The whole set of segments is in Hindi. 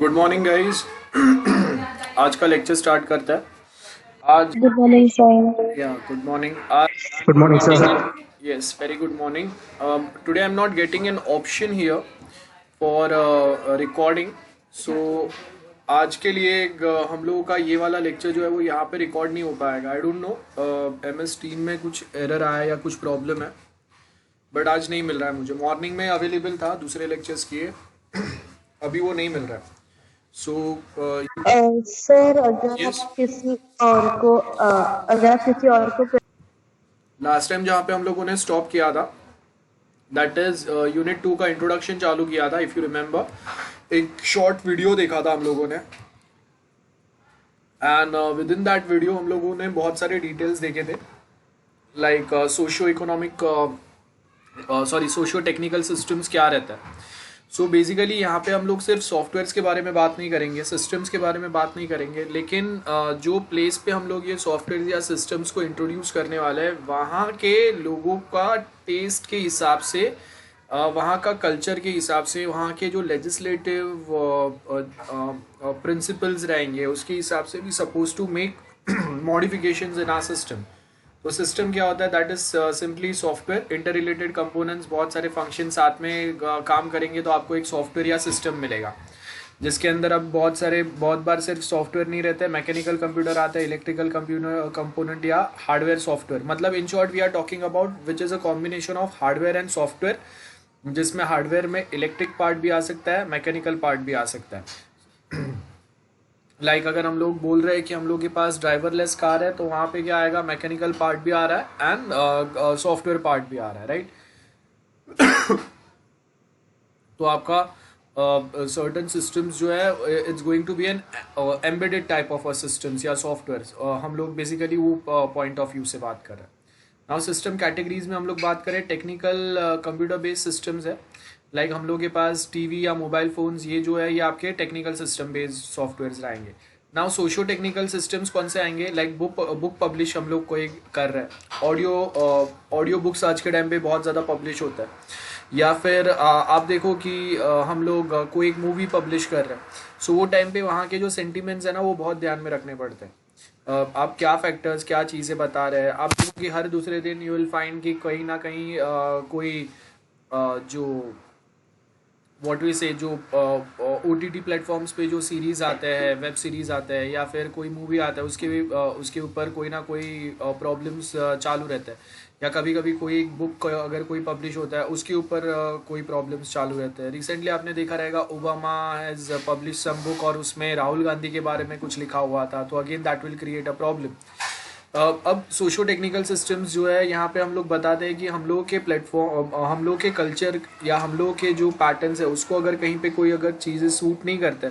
Good morning guys. आज का लेक्चर स्टार्ट करता है। आज Good morning, sir. या गुड मॉर्निंग। आज Good morning, sir. Yes, very good morning. Today I am not getting an option here for recording, so आज के लिए हम लोगों का ये वाला लेक्चर जो है वो यहाँ पे रिकॉर्ड नहीं हो पाएगा। I don't know, MS team में कुछ एरर आया या कुछ प्रॉब्लम है, बट आज नहीं मिल रहा है मुझे। मॉर्निंग में अवेलेबल था दूसरे लेक्चर्स किए, अभी वो नहीं मिल रहा है। सो सर अगर यस, आप किसी और को लास्ट टाइम जहाँ पे हम लोगों ने स्टॉप किया था, दैट इज यूनिट 2 का इंट्रोडक्शन चालू किया था। इफ यू रिमेंबर, एक शॉर्ट वीडियो देखा था हम लोगों ने, and with in that video हम लोगों ने बहुत सारे डिटेल्स देखे थे, like socio economic socio technical systems क्या रहता है। सो बेसिकली यहाँ पे हम लोग सिर्फ सॉफ्टवेयर्स के बारे में बात नहीं करेंगे, सिस्टम्स के बारे में बात नहीं करेंगे, लेकिन जो प्लेस पे हम लोग ये सॉफ्टवेयर या सिस्टम्स को इंट्रोड्यूस करने वाले हैं, वहाँ के लोगों का टेस्ट के हिसाब से, वहाँ का कल्चर के हिसाब से, वहाँ के जो लेजिस्लेटिव प्रिंसिपल्स रहेंगे उसके हिसाब से भी suppose to make modifications in our system. तो सिस्टम क्या होता है? That is simply software, interrelated components, बहुत सारे फंक्शन साथ में काम करेंगे तो आपको एक सॉफ्टवेयर या सिस्टम मिलेगा, जिसके अंदर अब बहुत बार सिर्फ सॉफ्टवेयर नहीं रहता है, मैकेनिकल कंप्यूटर आता है, इलेक्ट्रिकल कंप्यूटर कंपोनेंट या हार्डवेयर सॉफ्टवेयर। मतलब in short we are talking about which is a combination of hardware and software, जिसमें हार्डवेयर में इलेक्ट्रिक पार्ट भी आ सकता है, मैकेनिकल पार्ट भी आ सकता है। लाइक अगर हम लोग बोल रहे हैं कि हम लोग के पास ड्राइवरलेस कार है, तो वहाँ पे क्या आएगा? मैकेनिकल पार्ट भी आ रहा है एंड सॉफ्टवेयर पार्ट भी आ रहा है, राइट? तो आपका सर्टन सिस्टम्स जो है, it's going to be an embedded type of a systems या सॉफ्टवेयर। हम लोग बेसिकली वो पॉइंट ऑफ व्यू से बात कर रहे हैं। नाउ सिस्टम कैटेगरीज में हम लोग बात करें, टेक्निकल कंप्यूटर बेस्ड सिस्टम्स है, लाइक हम लोग के पास टीवी या मोबाइल फोन्स, ये जो है ये आपके टेक्निकल सिस्टम बेस्ड सॉफ्टवेयर आएंगे। नाउ सोशियो टेक्निकल सिस्टम्स कौन से आएंगे? लाइक बुक पब्लिश हम लोग कोई कर रहे हैं, ऑडियो बुक्स आज के टाइम पे बहुत ज़्यादा पब्लिश होता है, या फिर आप देखो कि हम लोग कोई एक मूवी पब्लिश कर रहे हैं, सो वो टाइम पे वहाँ के जो सेंटिमेंट्स है ना, वो बहुत ध्यान में रखने पड़ते हैं। आप क्या फैक्टर्स, क्या चीज़ें बता रहे हैं। आप देखो कि हर दूसरे दिन यू विल फाइंड कि कहीं ना कहीं कोई जो व्हाट वी से जो OTT प्लेटफॉर्म्स पे जो सीरीज़ आते हैं, वेब सीरीज़ आते हैं, या फिर कोई मूवी आता है, उसके ऊपर कोई ना कोई प्रॉब्लम्स चालू रहता है, या कभी कभी कोई एक बुक अगर कोई पब्लिश होता है उसके ऊपर कोई प्रॉब्लम्स चालू रहते हैं। रिसेंटली आपने देखा रहेगा, Obama has publish some book और उसमें राहुल गांधी के बारे में कुछ लिखा हुआ था, तो again that will create a problem. अब सोशो टेक्निकल सिस्टम्स जो है, यहाँ पे हम लोग बताते हैं कि हम लोग के प्लेटफॉर्म, हम लोग के कल्चर या हम लोग के जो पैटर्न्स है, उसको अगर कहीं पे कोई अगर चीज़ें सूट नहीं करते,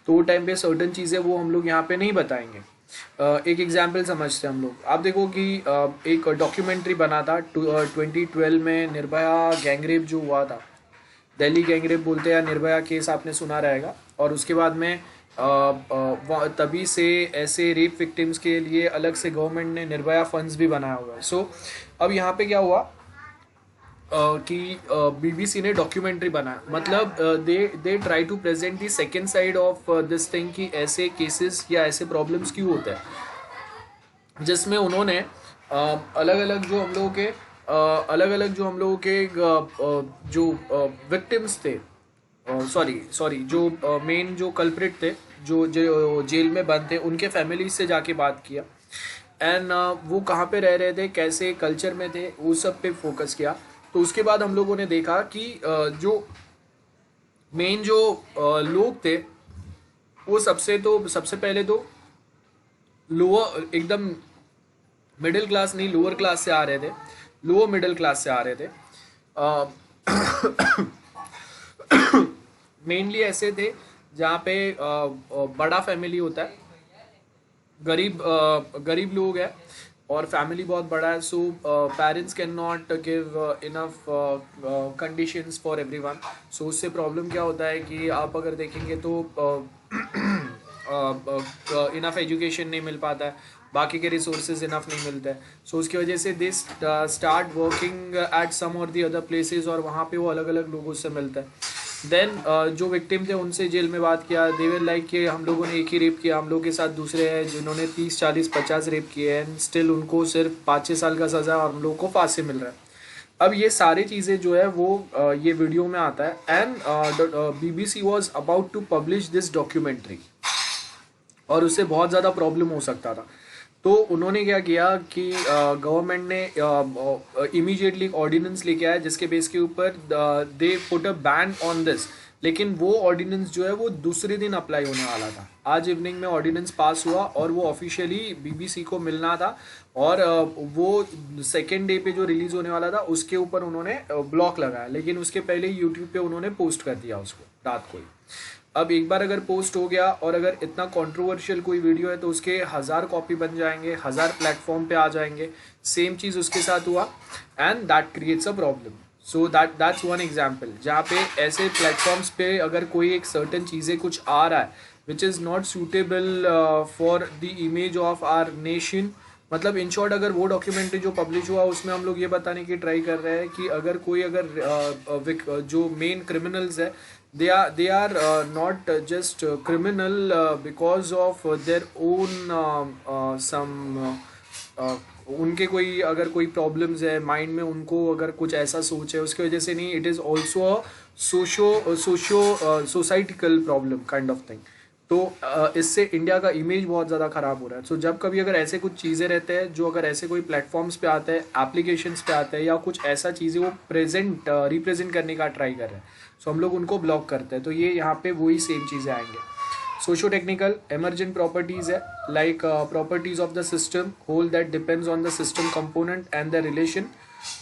तो वो टाइम पे सर्टन चीज़ें वो हम लोग यहाँ पे नहीं बताएंगे। एक एग्जाम्पल समझते हैं हम लोग। आप देखो कि एक डॉक्यूमेंट्री बना था 2012 में, निर्भया गैंगरेप जो हुआ था, दिल्ली गैंगरेप बोलते हैं, निर्भया केस आपने सुना रहेगा। और उसके बाद में तभी से ऐसे रेप विक्टिम्स के लिए अलग से गवर्नमेंट ने निर्भया फंड्स भी बनाया हुआ है। सो अब यहाँ पे क्या हुआ कि BBC ने डॉक्यूमेंट्री बनाया, मतलब they try to present the second side of this thing, कि ऐसे केसेस या ऐसे प्रॉब्लम्स क्यों होते हैं, जिसमें उन्होंने अलग अलग जो हम लोगों के जो विक्टिम्स थे, सॉरी जो मेन जो कल्प्रिट थे, जो जेल में बंद थे, उनके फैमिली से जाके बात किया, एंड वो कहाँ पे रह रहे थे, कैसे कल्चर में थे, वो सब पे फोकस किया। तो उसके बाद हम लोगों ने देखा कि जो मेन जो लोग थे, वो सबसे पहले तो लोअर, एकदम मिडिल क्लास नहीं, लोअर क्लास से आ रहे थे, लोअर मिडिल क्लास से आ रहे थे। मेनली ऐसे थे जहाँ पे बड़ा फैमिली होता है, गरीब लोग हैं और फैमिली बहुत बड़ा है, so parents can not give enough conditions for everyone. So उससे प्रॉब्लम क्या होता है कि आप अगर देखेंगे तो इनफ एजुकेशन नहीं मिल पाता है, बाकी के रिसोर्सेज इनफ नहीं मिलते हैं। सो उसकी वजह से they start working at some और दी अदर प्लेसेस, और वहाँ पे वो अलग अलग लोगों से मिलता है। देन जो विक्टिम थे उनसे जेल में बात किया, दे वर लाइक कि हम लोगों ने एक ही रेप किया, हम लोग के साथ दूसरे हैं जिन्होंने 30 40 50 रेप किए हैं एंड स्टिल उनको सिर्फ 5 6 साल का सज़ा और हम लोग को फांसी मिल रहा है। अब ये सारी चीज़ें जो है वो ये वीडियो में आता है and BBC was about to publish this documentary और उससे बहुत ज़्यादा प्रॉब्लम हो सकता था। तो उन्होंने क्या किया कि गवर्नमेंट ने इमीडिएटली ऑर्डिनेंस लेके आया जिसके बेस के ऊपर they put a ban on this. लेकिन वो ऑर्डिनेंस जो है वो दूसरे दिन अप्लाई होने वाला था। आज इवनिंग में ऑर्डिनेंस पास हुआ और वो ऑफिशियली BBC को मिलना था और वो सेकेंड डे पे जो रिलीज होने वाला था उसके ऊपर उन्होंने ब्लॉक लगाया, लेकिन उसके पहले यूट्यूब पे उन्होंने पोस्ट कर दिया उसको रात को ही। अब एक बार अगर पोस्ट हो गया और अगर इतना कंट्रोवर्शियल कोई वीडियो है तो उसके 1000 कॉपी बन जाएंगे, 1000 प्लेटफॉर्म पे आ जाएंगे। सेम चीज़ उसके साथ हुआ and that creates a problem. So that's one example जहाँ पे ऐसे प्लेटफॉर्म्स पे अगर कोई एक सर्टन चीज़ें कुछ आ रहा है which is not suitable for the image of our nation. मतलब इन शॉर्ट अगर वो डॉक्यूमेंट्री जो पब्लिश हुआ उसमें हम लोग ये बताने की ट्राई कर रहे हैं कि अगर कोई जो मेन क्रिमिनल्स है they are not just criminal because of their own some उनके कोई अगर कोई प्रॉब्लम्स है माइंड में, उनको अगर कुछ ऐसा सोच है उसकी वजह से नहीं, it is also a societal problem kind of thing. तो इससे इंडिया का इमेज बहुत ज़्यादा ख़राब हो रहा है। सो जब कभी अगर ऐसे कुछ चीज़ें रहते हैं जो अगर ऐसे कोई प्लेटफॉर्म्स पे आते हैं, एप्लीकेशंस पे आते हैं या कुछ ऐसा चीज़ें वो रिप्रेजेंट करने का ट्राई कर रहे हैं, सो हम लोग उनको ब्लॉक करते हैं। तो ये यहाँ पे वही सेम चीज़ें आएंगे। सोशो टेक्निकल एमर्जेंट प्रॉपर्टीज है like properties of the system whole that depends on the system component and the relation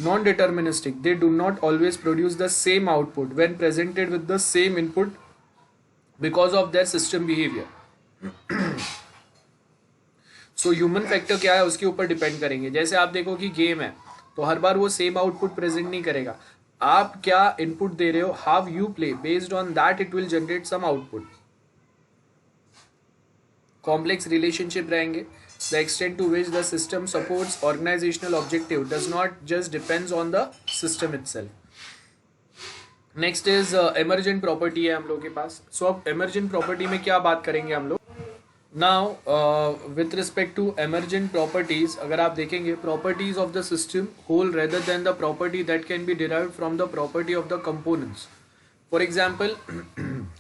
non deterministic they do not always produce the same output when presented with the same input because of their system behaviour. So human factor क्या है उसके ऊपर डिपेंड करेंगे। जैसे आप देखो कि गेम है तो हर बार वो सेम आउटपुट प्रेजेंट नहीं करेगा। आप क्या इनपुट दे रहे हो, how you play, based on that it will generate some output. Complex relationship रहेंगे। The extent to which the system supports organizational objective does not just depends on the system itself. Next is emergent property है हम लोग के पास। सो अब एमर्जेंट प्रॉपर्टी में क्या बात करेंगे हम लोग। Now with respect to emergent properties अगर आप देखेंगे, properties of the system whole rather than the property that can be derived from the property of the components. For example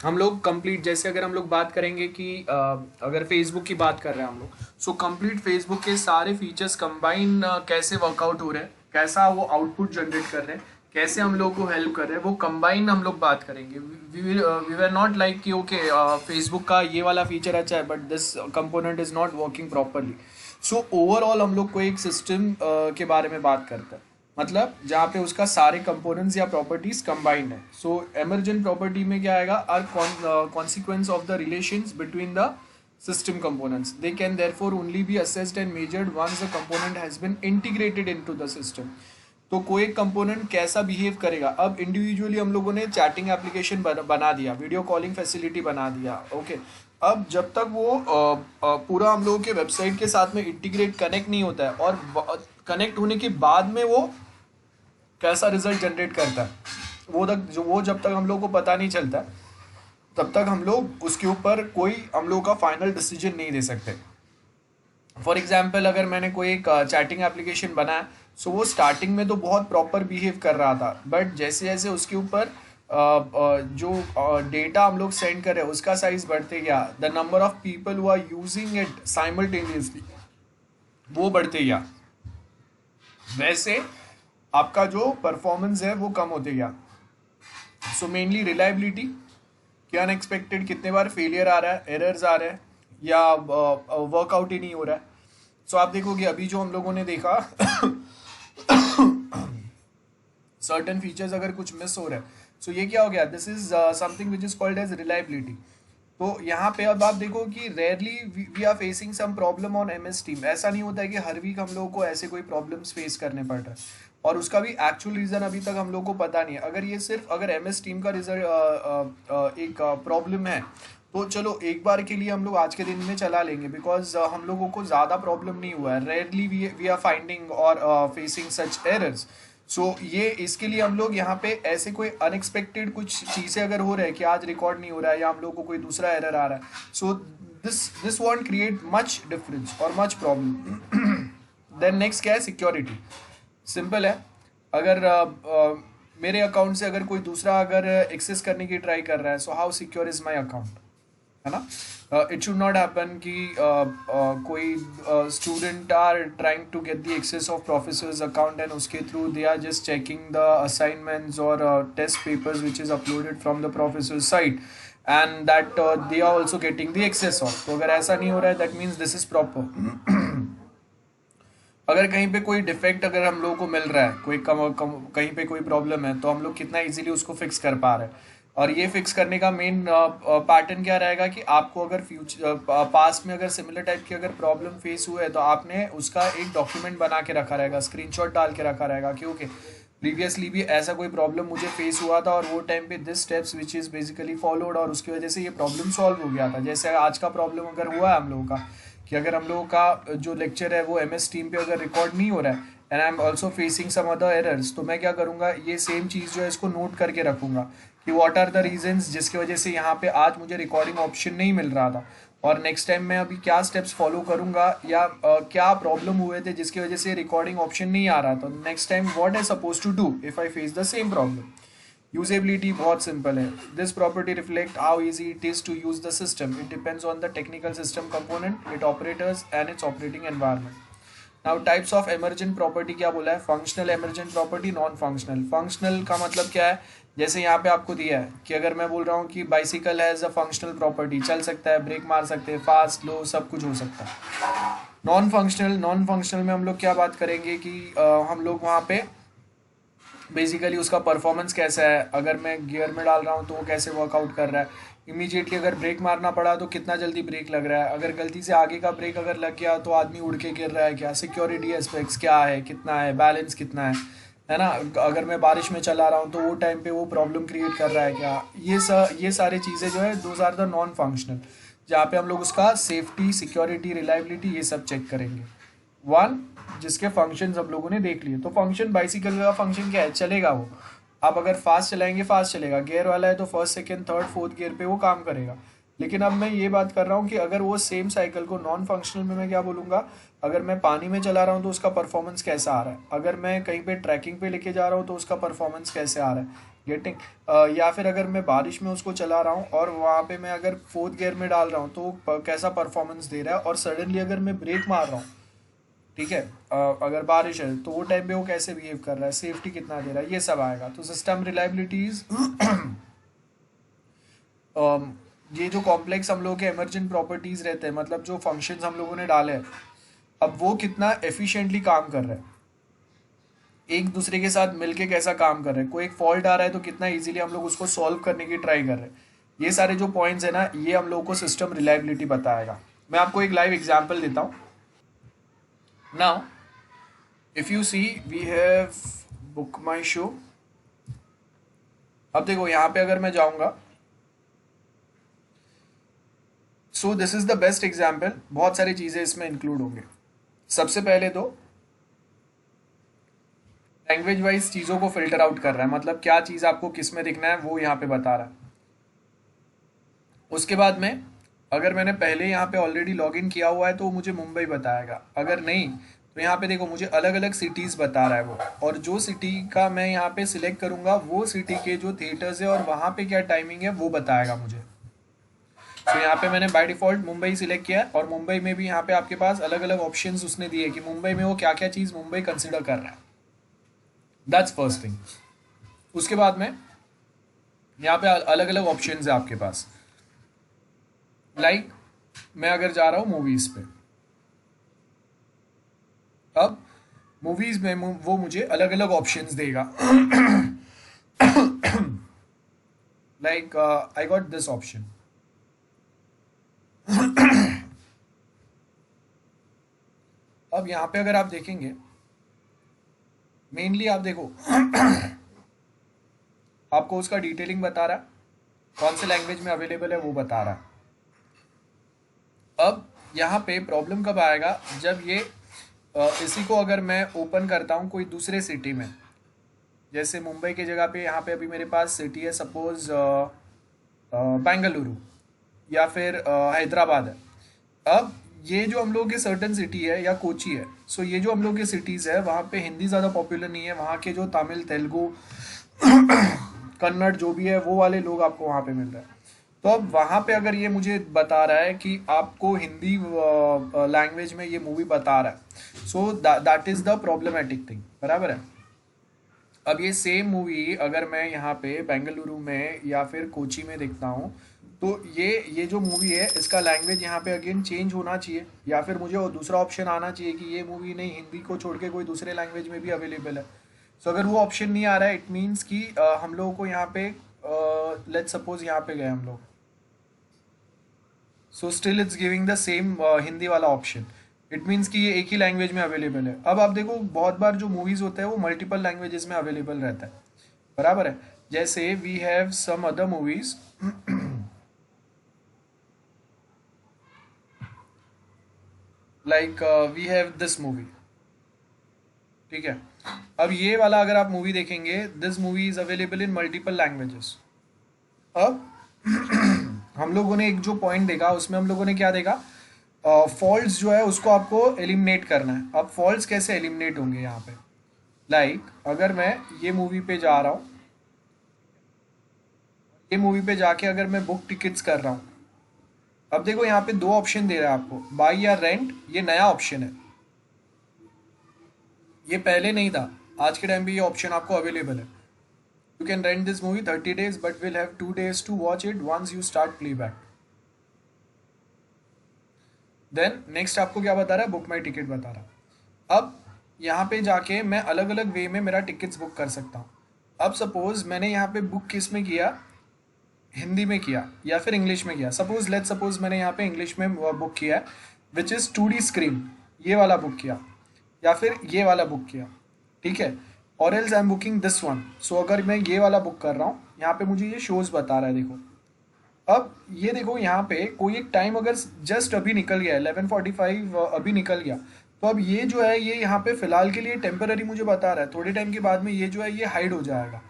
हम लोग कंप्लीट, जैसे अगर हम लोग बात करेंगे कि अगर फेसबुक की बात कर रहे हैं हम लोग, सो कंप्लीट फेसबुक के सारे फीचर्स कंबाइन कैसे वर्कआउट हो रहे हैं, कैसा वो आउटपुट जनरेट कर रहे हैं, कैसे हम लोग को हेल्प कर रहे हैं, वो कंबाइन हम लोग बात करेंगे। वी वर नॉट लाइक कि ओके फेसबुक का ये वाला फीचर अच्छा है but this component is not working properly. So overall हम लोग को एक सिस्टम के बारे में बात करते हैं, मतलब जहाँ पे उसका सारे कंपोनेंट्स या प्रॉपर्टीज कंबाइंड है। सो एमर्जेंट प्रॉपर्टी में क्या आएगा, are consequence of the relations between the system components. They can therefore only be assessed and measured once the component has been integrated into the system. तो कोई कंपोनेंट कैसा बिहेव करेगा। अब इंडिविजुअली हम लोगों ने चैटिंग एप्लीकेशन बना दिया, वीडियो कॉलिंग फैसिलिटी बना दिया, ओके। अब जब तक वो पूरा हम लोगों के वेबसाइट के साथ में इंटीग्रेट कनेक्ट नहीं होता है और कनेक्ट होने के बाद में वो कैसा रिजल्ट जनरेट करता है, वो जब तक हम लोग को पता नहीं चलता तब तक हम लोग उसके ऊपर कोई हम लोग का फाइनल डिसीजन नहीं दे सकते। फॉर एग्जाम्पल अगर मैंने कोई एक चैटिंग एप्लीकेशन बनाया, सो वो स्टार्टिंग में तो बहुत प्रॉपर बिहेव कर रहा था, बट जैसे जैसे उसके ऊपर जो डेटा हम लोग सेंड कर रहे हैं उसका साइज बढ़ते गया, the number of people who are using it simultaneously वो बढ़ते गया, वैसे आपका जो परफॉर्मेंस है वो कम होते गया। सो मेनली रिलायबिलिटी कि अनएक्सपेक्टेड कितने बार फेलियर आ रहा है, एरर्स आ रहे हैं या वर्कआउट ही नहीं हो रहा है। सो आप देखोगे अभी जो हम लोगों ने देखा सर्टन फीचर्स अगर कुछ मिस हो रहा है, सो ये क्या हो गया, this is something which is called as reliability. तो यहाँ पे अब आप देखो कि rarely we are facing some problem on MS team. ऐसा नहीं होता है कि हर वीक हम लोगों को ऐसे कोई प्रॉब्लम्स फेस करने पड़ रहा है और उसका भी एक्चुअल रीज़न अभी तक हम लोग को पता नहीं है। अगर ये सिर्फ अगर MS टीम का रिजल्ट एक प्रॉब्लम है तो चलो एक बार के लिए हम लोग आज के दिन में चला लेंगे, बिकॉज हम लोगों को ज़्यादा प्रॉब्लम नहीं हुआ है। रेयरली वी आर फाइंडिंग और फेसिंग सच एरर्स। सो ये इसके लिए हम लोग यहाँ पे ऐसे कोई अनएक्सपेक्टेड कुछ चीज़ें अगर हो रहा है कि आज रिकॉर्ड नहीं हो रहा है या हम लोग को कोई दूसरा एरर आ रहा है, so this want create much difference और मच प्रॉब्लम. देन नेक्स्ट क्या है, सिक्योरिटी. सिंपल है. अगर मेरे अकाउंट से अगर कोई दूसरा अगर एक्सेस करने की ट्राई कर रहा है, so how secure is my account, है ना. इट शुड नॉट हैपन कि कोई student are trying to get the access of professor's account and उसके through they are just checking the assignments और test papers which is uploaded from the professor site and that they are also getting the access of. तो अगर ऐसा नहीं हो रहा है, that means this is proper. अगर कहीं पे कोई डिफेक्ट अगर हम लोगों को मिल रहा है, कोई कहीं पे कोई प्रॉब्लम है, तो हम लोग कितना इजीली उसको फिक्स कर पा रहे हैं. और ये फिक्स करने का मेन पैटर्न क्या रहेगा कि आपको अगर फ्यूचर पास्ट में अगर सिमिलर टाइप की अगर प्रॉब्लम फेस हुआ है, तो आपने उसका एक डॉक्यूमेंट बना के रखा रहेगा, स्क्रीनशॉट डाल के रखा रहेगा कि ओके प्रीवियसली भी ऐसा कोई प्रॉब्लम मुझे फेस हुआ था और वो टाइम पे this steps which is basically followed और उसकी वजह से ये प्रॉब्लम सॉल्व हो गया था. जैसे आज का प्रॉब्लम अगर हुआ है हम लोगों का कि अगर हम लोगों का जो लेक्चर है वो MS टीम पे अगर रिकॉर्ड नहीं हो रहा है and I am also facing some other errors, तो मैं क्या करूँगा, ये सेम चीज़ जो है इसको नोट करके रखूँगा कि व्हाट आर द रीजंस जिसकी वजह से यहाँ पे आज मुझे रिकॉर्डिंग ऑप्शन नहीं मिल रहा था और नेक्स्ट टाइम मैं अभी क्या स्टेप्स फॉलो करूँगा या क्या प्रॉब्लम हुए थे जिसकी वजह से रिकॉर्डिंग ऑप्शन नहीं आ रहा था. Next time what I suppose to do if I face the same problem. Usability बहुत सिंपल है. This property reflect how easy it is to use the system. It depends on the technical system component, it operators and its operating environment. Now types of emergent property क्या बोला है, functional emergent property, non functional. Functional का मतलब क्या है, जैसे यहाँ पे आपको दिया है कि अगर मैं बोल रहा हूँ कि bicycle has a functional property, चल सकता है, ब्रेक मार सकते हैं, फास्ट लो सब कुछ हो सकता है. नॉन फंक्शनल में हम लोग क्या बात करेंगे कि हम लोग वहाँ पे बेसिकली उसका परफॉर्मेंस कैसा है, अगर मैं गियर में डाल रहा हूँ तो वो कैसे वर्कआउट कर रहा है, इमीडिएटली अगर ब्रेक मारना पड़ा तो कितना जल्दी ब्रेक लग रहा है, अगर गलती से आगे का ब्रेक अगर लग गया तो आदमी उड़ के गिर रहा है क्या, सिक्योरिटी एस्पेक्ट्स क्या है, कितना है, बैलेंस कितना है ना. अगर मैं बारिश में चला रहा हूँ तो वो टाइम पे वो प्रॉब्लम क्रिएट कर रहा है क्या, ये सारी चीज़ें जो है those are the non functional, जहाँ पे हम लोग उसका सेफ्टी, सिक्योरिटी, रिलायबिलिटी ये सब चेक करेंगे. वन, जिसके फंक्शंस हम लोगों ने देख लिए. तो फंक्शन बाइसिकल का फंक्शन क्या है, चलेगा वो. आप अगर फास्ट चलाएंगे फास्ट चलेगा, गियर वाला है तो first second third fourth gear पे वो काम करेगा. लेकिन अब मैं ये बात कर रहा हूँ कि अगर वो सेम साइकिल को नॉन फंक्शनल में मैं क्या बोलूँगा, अगर मैं पानी में चला रहा हूँ तो उसका परफॉर्मेंस कैसा आ रहा है, अगर मैं कहीं पे ट्रैकिंग पे लेके जा रहा हूँ तो उसका परफॉर्मेंस कैसे आ रहा है, गेटिंग. या फिर अगर मैं बारिश में उसको चला रहा हूँ और वहाँ पे मैं अगर फोर्थ गियर में डाल रहा हूँ तो कैसा परफॉर्मेंस दे रहा है, और सडनली अगर मैं ब्रेक मार रहा हूँ, ठीक है, अगर बारिश है तो वो टाइम पे वो कैसे बिहेव कर रहा है, सेफ्टी कितना दे रहा है, ये सब आएगा. तो सिस्टम रिलायबिलिटीज ये जो कॉम्प्लेक्स हम लोगों के इमरजेंट प्रॉपर्टीज रहते हैं, मतलब जो फंक्शंस हम लोगों ने डाले हैं, अब वो कितना एफिशिएंटली काम कर रहे हैं, एक दूसरे के साथ मिलके कैसा काम कर रहे हैं, कोई एक फॉल्ट आ रहा है तो कितना इजीली हम लोग उसको सॉल्व करने की ट्राई कर रहे हैं. ये सारे जो पॉइंट्स है ना, ये हम लोगों को सिस्टम रिलायबिलिटी बताएगा. मैं आपको एक लाइव एग्जाम्पल देता हूँ. Now if you see we have book my show. अब देखो यहाँ पे अगर मैं जाऊँगा, सो this is the best example. बहुत सारी चीज़ें इसमें इंक्लूड होंगे. सबसे पहले तो लैंग्वेज वाइज चीज़ों को फिल्टर आउट कर रहा है, मतलब क्या चीज़ आपको किस में दिखना है वो यहाँ पे बता रहा है. उसके बाद में अगर मैंने पहले यहाँ पे ऑलरेडी लॉग इन किया हुआ है तो वो मुझे मुंबई बताएगा, अगर नहीं तो यहाँ पे देखो मुझे अलग अलग सिटीज़ बता रहा है वो, और जो सिटी का मैं यहाँ पे सिलेक्ट करूँगा वो सिटी के जो थिएटर्स है और वहाँ पे क्या टाइमिंग है वो बताएगा मुझे. तो यहाँ पे मैंने बाय डिफ़ॉल्ट मुंबई सिलेक्ट किया है, और मुंबई में भी यहाँ पे आपके पास अलग अलग ऑप्शंस उसने दिए कि मुंबई में वो क्या क्या चीज़ मुंबई कंसिडर कर रहा है. That's first thing. उसके बाद में यहाँ पे अलग अलग ऑप्शंस है आपके पास. लाइक मैं अगर जा रहा हूँ मूवीज़ पे, अब मूवीज में वो मुझे अलग अलग ऑप्शंस देगा. Like I got this option. अब यहाँ पे अगर आप देखेंगे, मेनली आप देखो आपको उसका डिटेलिंग बता रहा है, कौन से लैंग्वेज में अवेलेबल है वो बता रहा है. अब यहाँ पे प्रॉब्लम कब आएगा, जब ये इसी को अगर मैं ओपन करता हूँ कोई दूसरे सिटी में, जैसे मुंबई की जगह पे यहाँ पे अभी मेरे पास सिटी है सपोज बेंगलुरु या फिर हैदराबाद है। अब ये जो हम लोग की सर्टन सिटी है या कोची है, सो ये जो हम लोग की सिटीज़ है वहाँ पे हिंदी ज़्यादा पॉपुलर नहीं है, वहाँ के जो तमिल तेलुगु कन्नड़ जो भी है वो वाले लोग आपको वहाँ पे मिल रहे हैं। तो अब वहाँ पे अगर ये मुझे बता रहा है कि आपको हिंदी लैंग्वेज में ये मूवी बता रहा है, so that is the problematic thing, बराबर है। अब ये सेम मूवी अगर मैं यहाँ पे बेंगलुरु में या फिर कोची में देखता हूँ, तो ये जो मूवी है इसका लैंग्वेज यहाँ पे अगेन चेंज होना चाहिए, या फिर मुझे और दूसरा ऑप्शन आना चाहिए कि ये मूवी नहीं हिंदी को छोड़ के कोई दूसरे लैंग्वेज में भी अवेलेबल है। सो अगर वो ऑप्शन नहीं आ रहा है, इट मीन्स कि हम लोगों को यहाँ पे लेट्स सपोज यहाँ पे गए हम लोग, so still it's giving the same Hindi वाला ऑप्शन, इट मीन्स कि ये एक ही लैंग्वेज में अवेलेबल है। अब आप देखो बहुत बार जो मूवीज़ होते हैं वो मल्टीपल लैंग्वेजेस में अवेलेबल रहता है, बराबर है। जैसे we have some other movies like we have this movie, ठीक है। अब ये वाला अगर आप मूवी देखेंगे, this movie is available in multiple languages. अब हम लोगों ने एक जो पॉइंट देखा उसमें हम लोगों ने क्या देखा, फॉल्ट्स जो है उसको आपको एलिमिनेट करना है। अब फॉल्ट्स कैसे एलिमिनेट होंगे यहाँ पे, लाइक अगर मैं ये मूवी पे जा रहा हूँ, ये मूवी पे जाके अगर मैं बुक टिकट्स कर रहा हूँ, अब देखो यहाँ पे दो ऑप्शन दे रहा है आपको, बाई या रेंट, ये नया ऑप्शन है, ये पहले नहीं था। आज के टाइम पे ये ऑप्शन आपको अवेलेबल है। You can rent this movie 30 days but will have 2 days to watch it once you start playback. Then next आपको क्या बता रहा है, बुक माई टिकट बता रहा है। अब यहाँ पे जाके मैं अलग अलग वे में मेरा टिकट्स बुक कर सकता हूँ। अब सपोज मैंने यहाँ पे बुक किस में किया, हिंदी में किया या फिर इंग्लिश में किया। सपोज लेट सपोज मैंने यहाँ पे इंग्लिश में बुक किया है, विच इज़ 2D स्क्रीन, ये वाला बुक किया या फिर ये वाला बुक किया, ठीक है। और else I am booking this one, so अगर मैं ये वाला बुक कर रहा हूँ, यहाँ पे मुझे ये शोज बता रहा है, देखो। अब ये देखो यहाँ पे कोई एक टाइम अगर जस्ट अभी निकल गया 11:45 अभी निकल गया, तो अब ये जो है ये यहाँ पे फिलहाल के लिए टेम्पररी मुझे बता रहा है, थोड़े टाइम के बाद में ये जो है ये हाइड हो जाएगा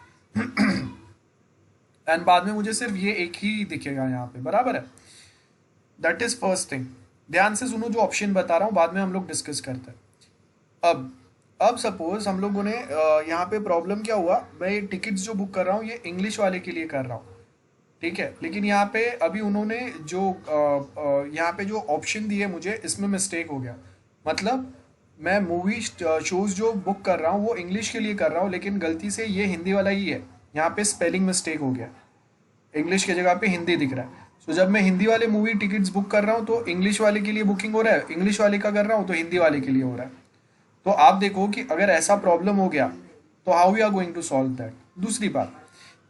एंड बाद में मुझे सिर्फ ये एक ही दिखेगा यहाँ पे, बराबर है। That is first thing. ध्यान से सुनो जो ऑप्शन बता रहा हूँ, बाद में हम लोग डिस्कस करते हैं। अब सपोज हम लोगों ने यहाँ पे प्रॉब्लम क्या हुआ, मैं ये टिकट्स जो बुक कर रहा हूँ ये इंग्लिश वाले के लिए कर रहा हूँ, ठीक है। लेकिन यहाँ पे अभी उन्होंने जो यहाँ पे जो ऑप्शन दिए मुझे, इसमें मिस्टेक हो गया। मतलब मैं मूवी शोज जो बुक कर रहा हूँ वो इंग्लिश के लिए कर रहा हूँ, लेकिन गलती से ये हिंदी वाला ही है, यहाँ पे स्पेलिंग मिस्टेक हो गया, इंग्लिश की जगह पे हिंदी दिख रहा है। सो जब मैं हिंदी वाले मूवी टिकट्स बुक कर रहा हूँ तो इंग्लिश वाले के लिए बुकिंग हो रहा है, इंग्लिश वाले का कर रहा हूँ तो हिंदी वाले के लिए हो रहा है। तो आप देखो कि अगर ऐसा प्रॉब्लम हो गया तो how we are going to solve that. दूसरी बात,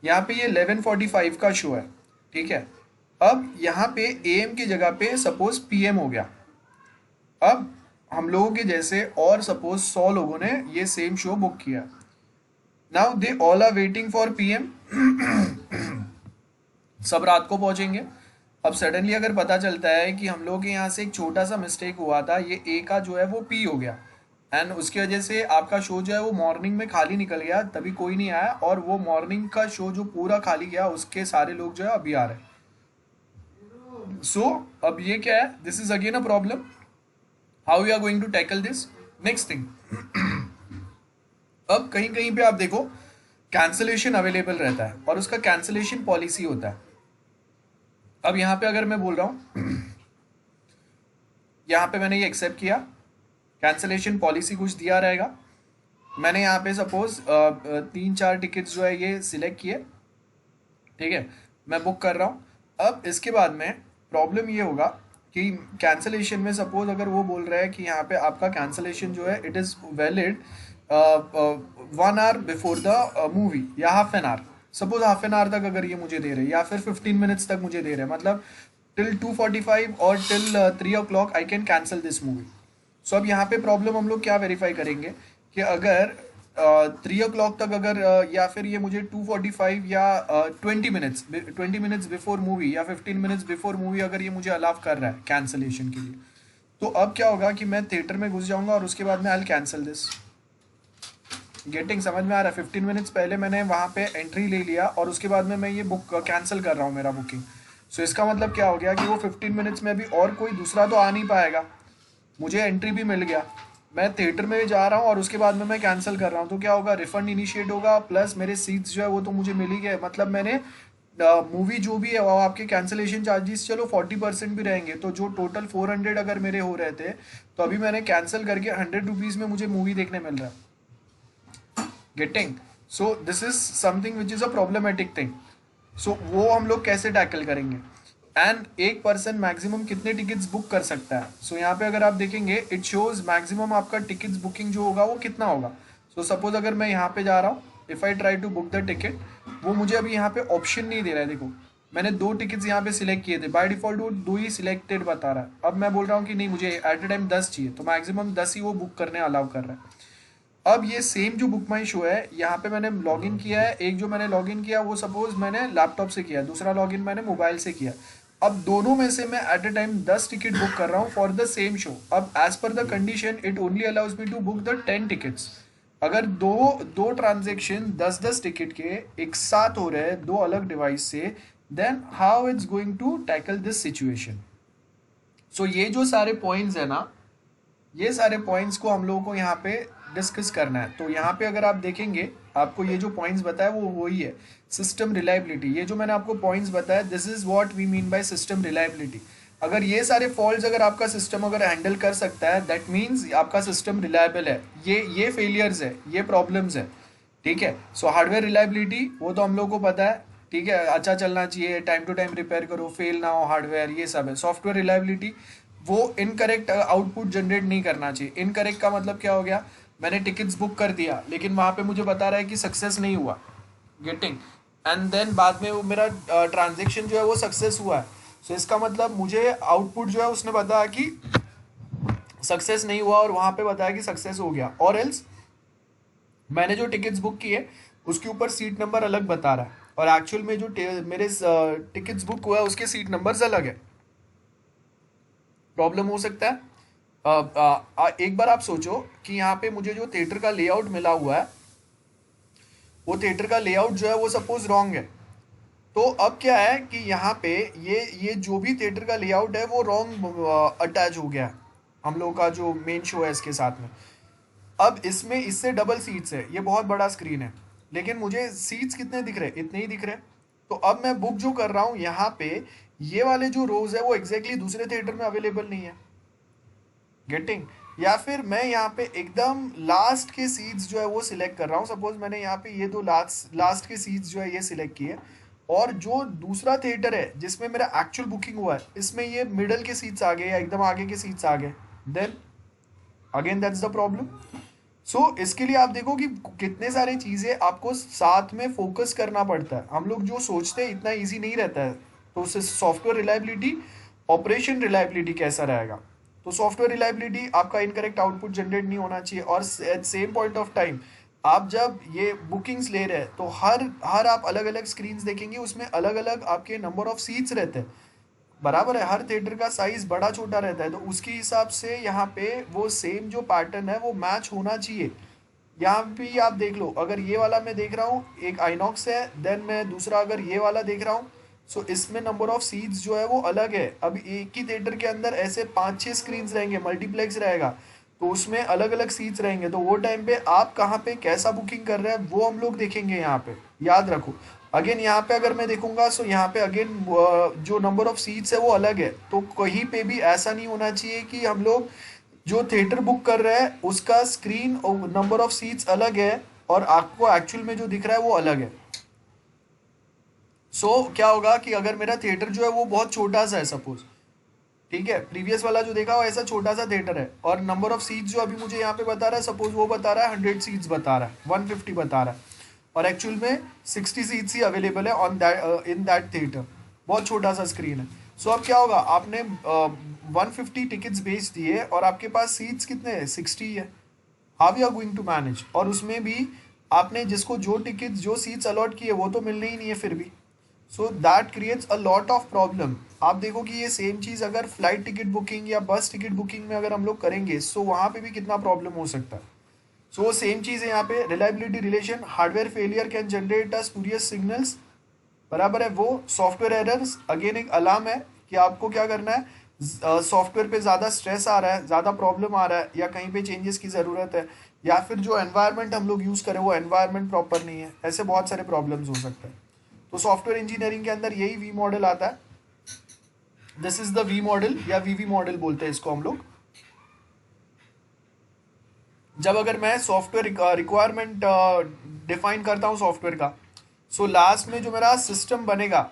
यहाँ पे ये 11:45 का शो है, ठीक है। अब यहाँ पे AM की जगह पे सपोज PM हो गया। अब हम लोगों के जैसे और सपोज 100 लोगों ने ये सेम शो बुक किया, now they all are waiting for PM। सब रात को पहुंचेंगे। अब सडनली अगर पता चलता है कि हम लोगों के यहाँ से एक छोटा सा मिस्टेक हुआ था, ये A का जो है वो P हो गया, एंड उसकी वजह से आपका शो जो है वो मॉर्निंग में खाली निकल गया, तभी कोई नहीं आया, और वो मॉर्निंग का शो जो पूरा खाली गया उसके सारे लोग जो है अभी आ रहे हैं। सो अब ये क्या है, this is again a problem, how you are going to tackle this. Next thing, अब कहीं कहीं पे आप देखो कैंसलेशन अवेलेबल रहता है और उसका कैंसलेशन पॉलिसी होता है। अब यहाँ पे अगर मैं बोल रहा हूँ यहाँ पे मैंने ये एक्सेप्ट किया, कैंसलेशन पॉलिसी कुछ दिया रहेगा, मैंने यहाँ पे सपोज 3-4 टिकट्स जो है ये सिलेक्ट किए, ठीक है, मैं बुक कर रहा हूँ। अब इसके बाद में प्रॉब्लम ये होगा कि कैंसलेशन में सपोज अगर वो बोल रहा है कि यहाँ पे आपका कैंसलेशन जो है it is valid 1 hour before the movie या half an hour, suppose half an hour तक अगर ये मुझे दे रहे हैं या फिर 15 minutes तक मुझे दे रहे हैं, मतलब टिल 2:45 और till 3 o'clock I can cancel this movie. So अब यहाँ पे प्रॉब्लम हम लोग क्या वेरीफाई करेंगे कि अगर 3 o'clock तक अगर या फिर ये मुझे 2:45 या 20 minutes बिफोर मूवी या 15 minutes बिफोर मूवी अगर ये मुझे अलाउ कर रहा है कैंसलेशन के लिए, तो अब क्या होगा कि मैं थिएटर में घुस जाऊंगा और उसके बाद में I will cancel this. Getting समझ में आ रहा है? 15 मिनट्स पहले मैंने वहाँ पे एंट्री ले लिया और उसके बाद में मैं ये बुक कैंसिल कर रहा हूँ मेरा बुकिंग। सो इसका मतलब क्या हो गया कि वो 15 मिनट्स में भी और कोई दूसरा तो आ नहीं पाएगा, मुझे एंट्री भी मिल गया, मैं थिएटर में भी जा रहा हूँ और उसके बाद में मैं कैंसिल कर रहा हूँ, तो क्या होगा, रिफंड इनिशिएट होगा प्लस मेरे सीट्स जो है वो तो मुझे मिल ही गए। मतलब मैंने मूवी जो भी है वो आपके कैंसिलेशन चार्जेस चलो 40% भी रहेंगे, तो जो टोटल 400 अगर मेरे हो रहे थे तो अभी मैंने कैंसिल करके 100 रुपीज़ में मुझे मूवी देखने मिल रहा है। Getting? So this is something which is a problematic thing. So वो हम लोग कैसे टैकल करेंगे? एंड एक पर्सन मैक्सिमम कितने टिकट्स बुक कर सकता है? सो यहाँ पे अगर आप देखेंगे इट शोज मैक्सिमम आपका टिकट्स बुकिंग जो होगा वो कितना होगा। सो सपोज अगर मैं यहाँ पे जा रहा हूँ, if I try to book the ticket, वो मुझे अभी यहाँ पे ऑप्शन नहीं दे रहा है। देखो मैंने 2 टिकट्स यहाँ पे सिलेक्ट किए थे, बाय डिफॉल्ट वो 2 ही सिलेक्टेड बता रहा है। अब मैं बोल रहा हूँ कि नहीं मुझे एट ए टाइम 10 चाहिए, तो मैक्सिमम 10 ही वो बुक करने अलाउ कर रहा है। अब ये सेम जो बुक माई शो है, यहाँ पे मैंने लॉगिन किया है, एक जो मैंने लॉगिन किया वो सपोज मैंने लैपटॉप से किया, दूसरा लॉगिन मैंने मोबाइल से किया। अब दोनों में से मैं at a time 10 ticket book कर रहा हूँ फॉर द सेम शो। अब as per the condition it only allows me to book the 10 tickets. अगर दो दो ट्रांजेक्शन 10-10 टिकट के एक साथ हो रहे हैं दो अलग डिवाइस से, then how it's going to tackle this situation? So ये जो सारे पॉइंट्स है ना, ये सारे पॉइंट्स को हम लोगों को यहाँ पे डिस्कस करना है। तो यहाँ पे अगर आप देखेंगे, आपको ये जो पॉइंट्स बताया वो वही है, सिस्टम रिलायबिलिटी। ये जो मैंने आपको पॉइंट्स बताया, this is what we mean by system reliability. अगर ये सारे फॉल्ट्स अगर आपका सिस्टम अगर हैंडल कर सकता है, दैट मीन्स आपका सिस्टम रिलायबल है। ये फेलियर्स है, ये प्रॉब्लम्स है, ठीक है। सो हार्डवेयर रिलायबिलिटी वो तो हम लोगों को पता है, ठीक है, अच्छा चलना चाहिए, टाइम टू टाइम रिपेयर करो, फेल ना हो हार्डवेयर, ये सब है। सॉफ्टवेयर रिलायबिलिटी वो इनकरेक्ट आउटपुट जनरेट नहीं करना चाहिए। इनकरेक्ट का मतलब क्या हो गया, मैंने टिकट्स बुक कर दिया लेकिन वहाँ पे मुझे बता रहा है कि सक्सेस नहीं हुआ, गेटिंग, एंड देन बाद में वो मेरा ट्रांजेक्शन जो है वो सक्सेस हुआ है। सो इसका मतलब मुझे आउटपुट जो है उसने बताया कि सक्सेस नहीं हुआ और वहाँ पे बताया कि सक्सेस हो गया, और एल्स मैंने जो टिकट्स बुक किए उसके ऊपर सीट नंबर अलग बता रहा है और एक्चुअल में जो मेरे टिकट्स बुक हुआ है उसके सीट नंबर्स अलग है। प्रॉब्लम हो सकता है। एक बार आप सोचो कि यहाँ पे मुझे जो थिएटर का लेआउट मिला हुआ है, वो थिएटर का लेआउट जो है वो सपोज रॉन्ग है। तो अब क्या है कि यहाँ पे ये जो भी थिएटर का लेआउट है वो रॉन्ग अटैच हो गया है हम लोगों का जो मेन शो है इसके साथ में। अब इसमें इससे डबल सीट्स है, ये बहुत बड़ा स्क्रीन है, लेकिन मुझे सीट्स कितने दिख रहे हैं, इतने ही दिख रहे हैं। तो अब मैं बुक जो कर रहा हूँ यहाँ पे, ये वाले जो रोज है वो एग्जैक्टली दूसरे थिएटर में अवेलेबल नहीं है, गेटिंग। या फिर मैं यहाँ पे एकदम लास्ट के सीट्स जो है वो सिलेक्ट कर रहा हूँ। सपोज मैंने यहाँ पे ये दो लास्ट के सीट्स जो है ये सिलेक्ट किए, और जो दूसरा थिएटर है जिसमें मेरा एक्चुअल बुकिंग हुआ है इसमें ये मिडल के सीट्स आ गए या एकदम आगे के सीट्स आ गए, then again that's the problem. So इसके लिए आप देखो कि कितने सारे चीज़ें आपको साथ में फोकस करना पड़ता है। हम लोग जो सोचते हैं इतना इजी नहीं रहता है। तो उससे सॉफ्टवेयर रिलायबिलिटी, ऑपरेशन रिलायबिलिटी कैसा रहेगा? तो सॉफ्टवेयर रिलायबिलिटी आपका इनकरेक्ट आउटपुट जनरेट नहीं होना चाहिए, और at same point of time आप जब ये बुकिंग्स ले रहे हैं तो हर आप अलग अलग स्क्रीन्स देखेंगे, उसमें अलग अलग आपके नंबर ऑफ सीट्स रहते हैं, बराबर है। हर थिएटर का साइज बड़ा छोटा रहता है, तो उसके हिसाब से यहाँ पे वो सेम जो पैटर्न है वो मैच होना चाहिए। यहाँ भी आप देख लो, अगर ये वाला मैं देख रहा हूँ एक आइनॉक्स है, देन मैं दूसरा अगर ये वाला देख रहा हूँ, सो इसमें नंबर ऑफ सीट्स जो है वो अलग है। अब एक ही थिएटर के अंदर ऐसे 5-6 स्क्रीन्स रहेंगे, मल्टीप्लेक्स रहेगा, तो उसमें अलग अलग सीट्स रहेंगे। तो वो टाइम पे आप कहाँ पे कैसा बुकिंग कर रहे हैं वो हम लोग देखेंगे यहाँ पे, याद रखो। अगेन यहाँ पे अगर मैं देखूंगा, सो यहाँ पे अगेन जो नंबर ऑफ सीट्स है वो अलग है। तो कहीं पे भी ऐसा नहीं होना चाहिए कि हम लोग जो थिएटर बुक कर रहे हैं उसका स्क्रीन और नंबर ऑफ सीट्स अलग है और आपको एक्चुअल में जो दिख रहा है वो अलग है। सो क्या होगा कि अगर मेरा थिएटर जो है वो बहुत छोटा सा है सपोज, ठीक है, प्रीवियस वाला जो देखा हो ऐसा छोटा सा थिएटर है, और नंबर ऑफ सीट्स जो अभी मुझे यहाँ पे बता रहा है, सपोज वो बता रहा है 100 सीट्स बता रहा है, 150 बता रहा है, और एक्चुअल में 60 सीट्स ही अवेलेबल है on that in that theatre, बहुत छोटा सा स्क्रीन है। सो अब क्या होगा, आपने 150 टिकट्स बेच दिए और आपके पास सीट्स कितने हैं, 60 है। How you are going to manage? और उसमें भी आपने जिसको जो टिकट्स जो सीट्स अलॉट किए वो तो मिलने ही नहीं है फिर भी। So that creates a lot of problem. आप देखो कि ये सेम चीज़ अगर फ्लाइट टिकट बुकिंग या बस टिकट बुकिंग में अगर हम लोग करेंगे, सो वहाँ पे भी कितना प्रॉब्लम हो सकता है। सो सेम चीज़ है यहाँ पे, reliability relation, hardware failure can generate a spurious signals, बराबर है वो। सॉफ्टवेयर एरर्स अगेन एक अलार्म है कि आपको क्या करना है, सॉफ्टवेयर पे ज़्यादा स्ट्रेस आ रहा है, ज़्यादा प्रॉब्लम आ रहा है, या कहीं पे चेंजेस की ज़रूरत है, या फिर जो एनवायरनमेंट हम लोग यूज़ करें वो एनवायरनमेंट प्रॉपर नहीं है, ऐसे बहुत सारे प्रॉब्लम्स हो सकते हैं। तो सॉफ्टवेयर इंजीनियरिंग के अंदर यही वी मॉडल आता है। This is the V model या वीवी मॉडल बोलते हैं इसको हम लोग। जब अगर मैं सॉफ्टवेयर रिक्वायरमेंट डिफाइन करता हूँ सॉफ्टवेयर का, सो लास्ट में जो मेरा सिस्टम बनेगा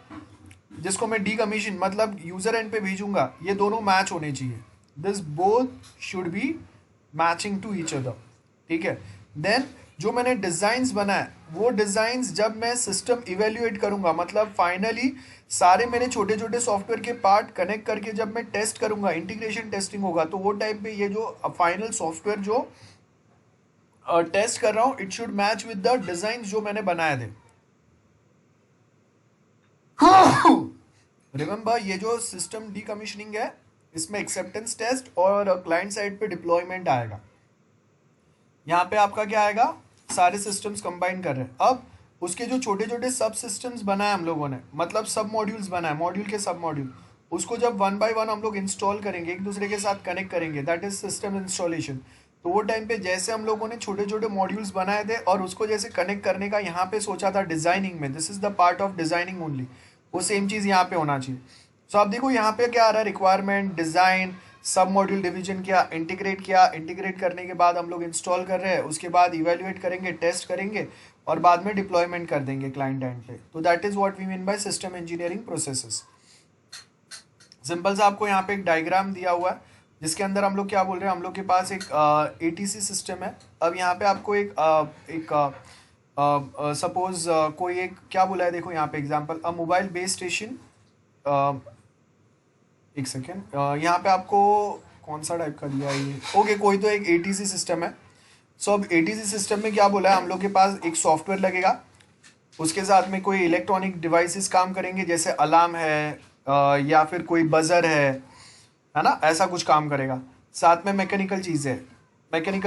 जिसको मैं डीकमीशन मतलब यूजर एंड पे भेजूंगा, ये दोनों मैच होने चाहिए। This both should be matching to each other, ठीक है। देन जो मैंने डिजाइन्स बनाए वो डिजाइन्स जब मैं सिस्टम इवेल्युएट करूंगा, मतलब फाइनली सारे मेरे छोटे छोटे सॉफ्टवेयर के पार्ट कनेक्ट करके जब मैं टेस्ट करूंगा, इंटीग्रेशन टेस्टिंग होगा, तो वो टाइम पे ये जो फाइनल सॉफ्टवेयर जो टेस्ट कर रहा हूँ, it should match with the design जो मैंने बनाए थे। रिमेंबर ये जो सिस्टम डीकमीशनिंग है, इसमें एक्सेप्टेंस टेस्ट और क्लाइंट साइड पे डिप्लॉयमेंट आएगा। यहाँ पे आपका क्या आएगा, सारे सिस्टम्स कंबाइन कर रहे हैं। अब उसके जो छोटे छोटे सब सिस्टम्स बनाए हम लोगों ने, मतलब सब मॉड्यूल्स बनाए, मॉड्यूल के सब मॉड्यूल, उसको जब वन बाय वन हम लोग इंस्टॉल करेंगे, एक दूसरे के साथ कनेक्ट करेंगे, दैट इज सिस्टम इंस्टॉलेशन। तो वो टाइम पे जैसे हम लोगों ने छोटे छोटे मॉड्यूल्स बनाए थे और उसको जैसे कनेक्ट करने का यहाँ पे सोचा था डिजाइनिंग में, this is the part of designing only, वो सेम चीज़ यहाँ पे होना चाहिए। सो आप देखो यहाँ पे क्या आ रहा है, रिक्वायरमेंट, डिज़ाइन, सब मॉड्यूल डिवीजन किया, इंटीग्रेट करने के बाद हम लोग इंस्टॉल कर रहे हैं, उसके बाद इवेल्युएट करेंगे, टेस्ट करेंगे और बाद में डिप्लॉयमेंट कर देंगे क्लाइंट एंड पे। तो that is what we mean by system engineering processes. Simple सा आपको यहाँ पे एक डायग्राम दिया हुआ है जिसके अंदर हम लोग क्या बोल रहे हैं, हम लोग के पास एक एटीसी सिस्टम है। अब यहाँ पे आपको एक सपोज कोई एक क्या बोला है, देखो यहाँ पे एग्जांपल, अ मोबाइल बेस स्टेशन, एक सेकेंड, यहाँ पे आपको कौन सा टाइप का दिया है ये, ओके कोई तो एक एटीसी सिस्टम है। सो अब एटीसी सिस्टम में क्या बोला है, हम लोग के पास एक सॉफ्टवेयर लगेगा, उसके साथ में कोई इलेक्ट्रॉनिक डिवाइसेस काम करेंगे, जैसे अलार्म है या फिर कोई बजर है ना, ऐसा कुछ काम करेगा। साथ में मैकेनिकल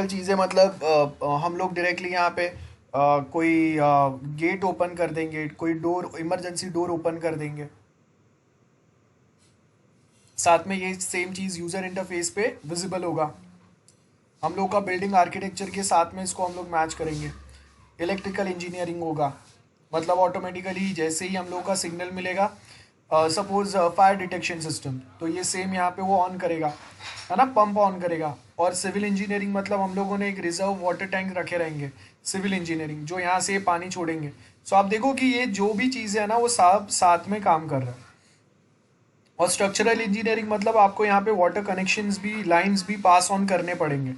चीज़ें मतलब हम लोग डायरेक्टली यहाँ पे कोई गेट ओपन कर देंगे, कोई डोर, इमरजेंसी डोर ओपन कर देंगे। साथ में ये सेम चीज़ यूज़र इंटरफेस पे विजिबल होगा। हम लोग का बिल्डिंग आर्किटेक्चर के साथ में इसको हम लोग मैच करेंगे। इलेक्ट्रिकल इंजीनियरिंग होगा, मतलब ऑटोमेटिकली जैसे ही हम लोग का सिग्नल मिलेगा, सपोज फायर डिटेक्शन सिस्टम, तो ये सेम यहाँ पे वो ऑन करेगा, है ना, पंप ऑन करेगा। और सिविल इंजीनियरिंग मतलब हम लोगों ने एक रिजर्व वाटर टैंक रखे रहेंगे, सिविल इंजीनियरिंग जो यहाँ से पानी छोड़ेंगे। सो आप देखो कि ये जो भी चीज़ है ना वो सब साथ में काम कर रहा है। और स्ट्रक्चरल इंजीनियरिंग मतलब आपको यहाँ पे वाटर कनेक्शंस भी, लाइंस भी पास ऑन करने पड़ेंगे,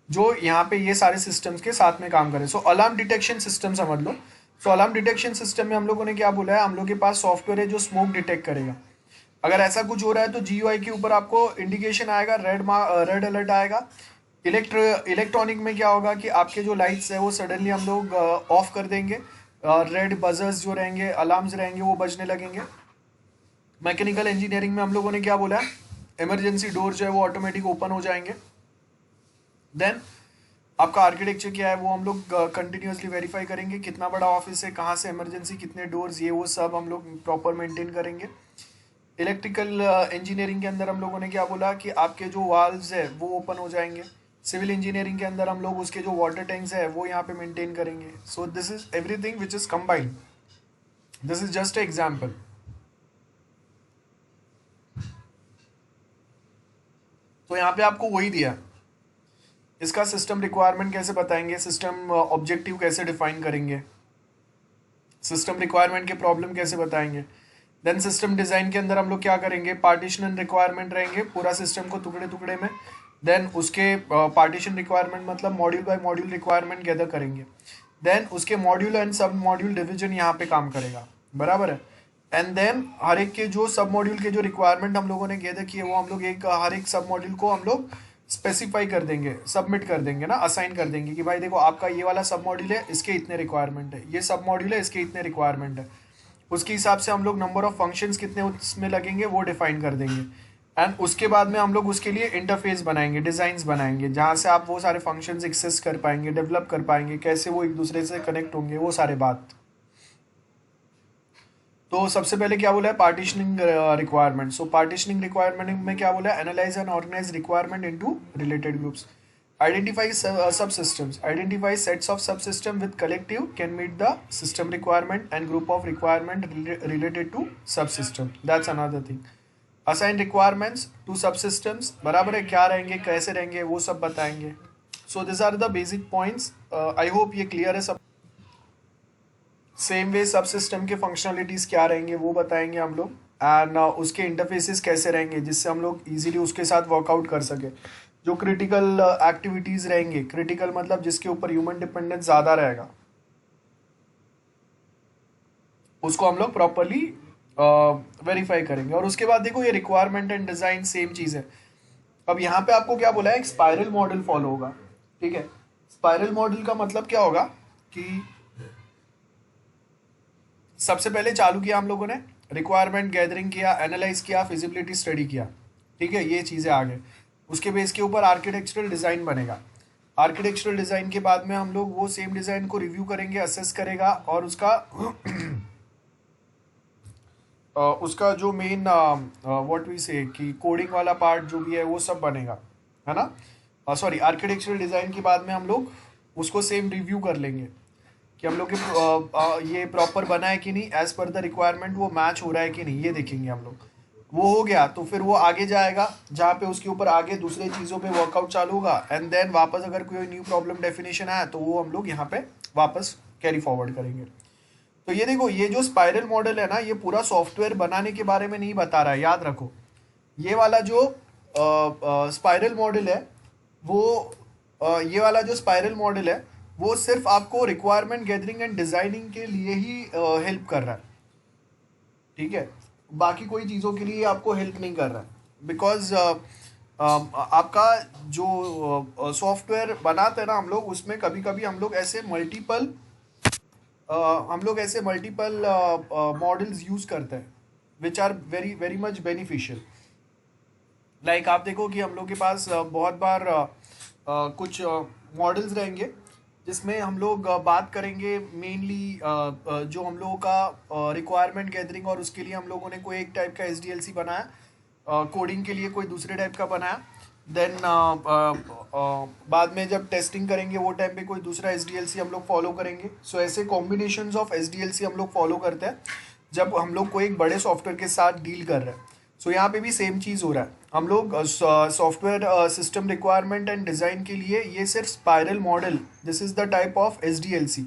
जो यहाँ पे ये सारे सिस्टम्स के साथ में काम करें। सो अलार्म डिटेक्शन सिस्टम समझ लो। सो अलार्म डिटेक्शन सिस्टम में हम लोगों ने क्या बोला है, हम लोग के पास सॉफ्टवेयर है जो स्मोक डिटेक्ट करेगा। अगर ऐसा कुछ हो रहा है तो जीयूआई के ऊपर आपको इंडिकेशन आएगा, रेड अलर्ट आएगा। इलेक्ट्रॉनिक में क्या होगा कि आपके जो लाइट्स है वो सडनली हम लोग ऑफ कर देंगे, रेड बजर्स जो रहेंगे, अलार्म्स रहेंगे वो बजने लगेंगे। मैकेनिकल इंजीनियरिंग में हम लोगों ने क्या बोला है, इमरजेंसी डोर जो है वो ऑटोमेटिक ओपन हो जाएंगे। देन आपका आर्किटेक्चर क्या है वो हम लोग कंटिन्यूसली वेरीफाई करेंगे, कितना बड़ा ऑफिस है, कहाँ से इमरजेंसी, कितने डोर्स, ये वो सब हम लोग प्रॉपर मेंटेन करेंगे। इलेक्ट्रिकल इंजीनियरिंग के अंदर हम लोगों ने क्या बोला कि आपके जो वाल्व्स है वो ओपन हो जाएंगे। सिविल इंजीनियरिंग के अंदर हम लोग उसके जो वाटर टैंक्स है वो यहाँ पे मेंटेन करेंगे। सो this is everything which is combined, this is just a example. तो यहाँ पे आपको वही दिया, इसका सिस्टम रिक्वायरमेंट कैसे बताएंगे, सिस्टम ऑब्जेक्टिव कैसे डिफाइन करेंगे, सिस्टम रिक्वायरमेंट के प्रॉब्लम कैसे बताएंगे। देन सिस्टम डिज़ाइन के अंदर हम लोग क्या करेंगे, पार्टीशन रिक्वायरमेंट रहेंगे, पूरा सिस्टम को टुकड़े टुकड़े में। देन उसके पार्टीशन रिक्वायरमेंट मतलब module by module requirement gather करेंगे। देन उसके module and submodule division यहाँ पे काम करेगा, बराबर है। एंड देन हर एक के जो सब मॉड्यूल के जो रिक्वायरमेंट हम लोगों ने गैदर किए वो हम लोग हर एक सब मॉड्यूल को हम लोग स्पेसिफाई कर देंगे, सबमिट कर देंगे ना, असाइन कर देंगे कि भाई देखो आपका ये वाला सब मॉड्यूल है, इसके इतने रिक्वायरमेंट है, ये सब मॉड्यूल है, इसके इतने रिक्वायरमेंट है। उसके हिसाब से हम लोग नंबर ऑफ फंक्शंस कितने उसमें लगेंगे वो डिफाइन कर देंगे। एंड उसके बाद में हम लोग उसके लिए इंटरफेस बनाएंगे, डिज़ाइंस बनाएंगे, जहाँ से आप वो सारे फंक्शंस एक्सेस कर पाएंगे, डेवलप कर पाएंगे, कैसे वो एक दूसरे से कनेक्ट होंगे, वो सारे बात। तो सबसे पहले क्या बोला है, partitioning requirement. So partitioning requirement में क्या बोला है, analyse and organise requirement into related groups, identify subsystems, identify sets of subsystem with collective can meet the system requirement and group of requirement related to subsystem, that's another thing. Assign requirements to subsystems, बराबर है, क्या रहेंगे, कैसे रहेंगे, वो सब बताएंगे। So this are the basic points, I hope ये क्लियर है सब। सेम वे सब सिस्टम के फंक्शनलिटीज़ क्या रहेंगे वो बताएंगे हम लोग, एंड उसके इंटरफेसेस कैसे रहेंगे जिससे हम लोग इजीली उसके साथ वर्कआउट कर सके। जो क्रिटिकल एक्टिविटीज़ रहेंगे, क्रिटिकल मतलब जिसके ऊपर ह्यूमन डिपेंडेंस ज़्यादा रहेगा, उसको हम लोग प्रॉपरली वेरीफाई करेंगे। और उसके बाद देखो ये रिक्वायरमेंट एंड डिज़ाइन सेम चीज़ है। अब यहाँ पे आपको क्या बोला है, एक स्पाइरल मॉडल फॉलो होगा, ठीक है। स्पाइरल मॉडल का मतलब क्या होगा कि सबसे पहले चालू किया हम लोगों ने, रिक्वायरमेंट गैदरिंग किया, एनालाइज किया, फिजिबिलिटी स्टडी किया, ठीक है, ये चीज़ें आ गए। उसके बेस के ऊपर आर्किटेक्चरल डिज़ाइन बनेगा। आर्किटेक्चरल डिज़ाइन के बाद में हम लोग वो सेम डिज़ाइन को रिव्यू करेंगे, असेस करेगा, और उसका उसका जो मेन व्हाट वी से कि कोडिंग वाला पार्ट जो भी है वो सब बनेगा, है ना। सॉरी, आर्किटेक्चरल डिज़ाइन के बाद में हम लोग उसको सेम रिव्यू कर लेंगे कि हम लोग ये प्रॉपर बना है कि नहीं, एज पर द रिक्वायरमेंट वो मैच हो रहा है कि नहीं, ये देखेंगे हम लोग। वो हो गया तो फिर वो आगे जाएगा, जहाँ पे उसके ऊपर आगे दूसरे चीज़ों पे वर्कआउट चालू होगा, एंड देन वापस अगर कोई न्यू प्रॉब्लम डेफिनेशन आया तो वो हम लोग यहाँ पे वापस कैरी फॉरवर्ड करेंगे। तो ये देखो, ये जो स्पाइरल मॉडल है ना, ये पूरा सॉफ्टवेयर बनाने के बारे में नहीं बता रहा है, याद रखो। ये वाला जो स्पाइरल मॉडल है वो ये वाला जो स्पाइरल मॉडल है वो सिर्फ आपको रिक्वायरमेंट गैदरिंग एंड डिज़ाइनिंग के लिए ही हेल्प कर रहा है, ठीक है। बाकी कोई चीज़ों के लिए आपको हेल्प नहीं कर रहा है, बिकॉज आपका जो सॉफ्टवेयर बनाते हैं ना हम लोग, उसमें कभी कभी हम लोग ऐसे मल्टीपल मॉडल्स यूज़ करते हैं which are very very much beneficial. Like आप देखो कि हम लोग के पास बहुत बार कुछ मॉडल्स रहेंगे जिसमें हम लोग बात करेंगे मेनली जो हम लोगों का रिक्वायरमेंट गैदरिंग, और उसके लिए हम लोगों ने कोई एक टाइप का SDLC बनाया, कोडिंग के लिए कोई दूसरे टाइप का बनाया, देन बाद में जब टेस्टिंग करेंगे वो टाइम पे कोई दूसरा SDLC हम लोग फॉलो करेंगे। सो ऐसे कॉम्बिनेशंस ऑफ SDLC हम लोग फॉलो करते हैं जब हम लोग कोई एक बड़े सॉफ्टवेयर के साथ डील कर रहे हैं। सो यहाँ पे भी सेम चीज़ हो रहा है। हम लोग software system requirement and design के लिए ये सिर्फ spiral model, this is the type of SDLC,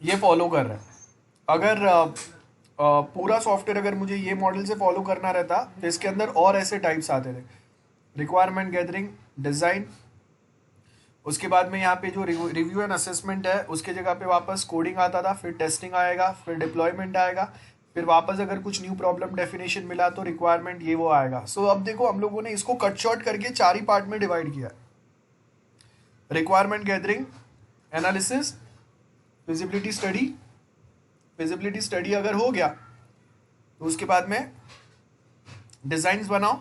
ये फॉलो कर रहा है। अगर पूरा सॉफ्टवेयर अगर मुझे ये मॉडल से फॉलो करना रहता तो इसके अंदर और ऐसे टाइप्स आते थे, रिक्वायरमेंट गैदरिंग, डिज़ाइन, उसके बाद में यहाँ पे जो रिव्यू एंड असेसमेंट है उसके जगह पे वापस कोडिंग आता था, फिर टेस्टिंग आएगा, फिर डिप्लॉयमेंट आएगा, फिर वापस अगर कुछ न्यू प्रॉब्लम डेफिनेशन मिला तो रिक्वायरमेंट ये वो आएगा। सो अब देखो हम लोगों ने इसको कट शॉर्ट करके 4 ही पार्ट में डिवाइड किया है, requirement gathering, analysis, feasibility study. Feasibility study अगर हो गया तो उसके बाद में डिज़ाइंस बनाओ,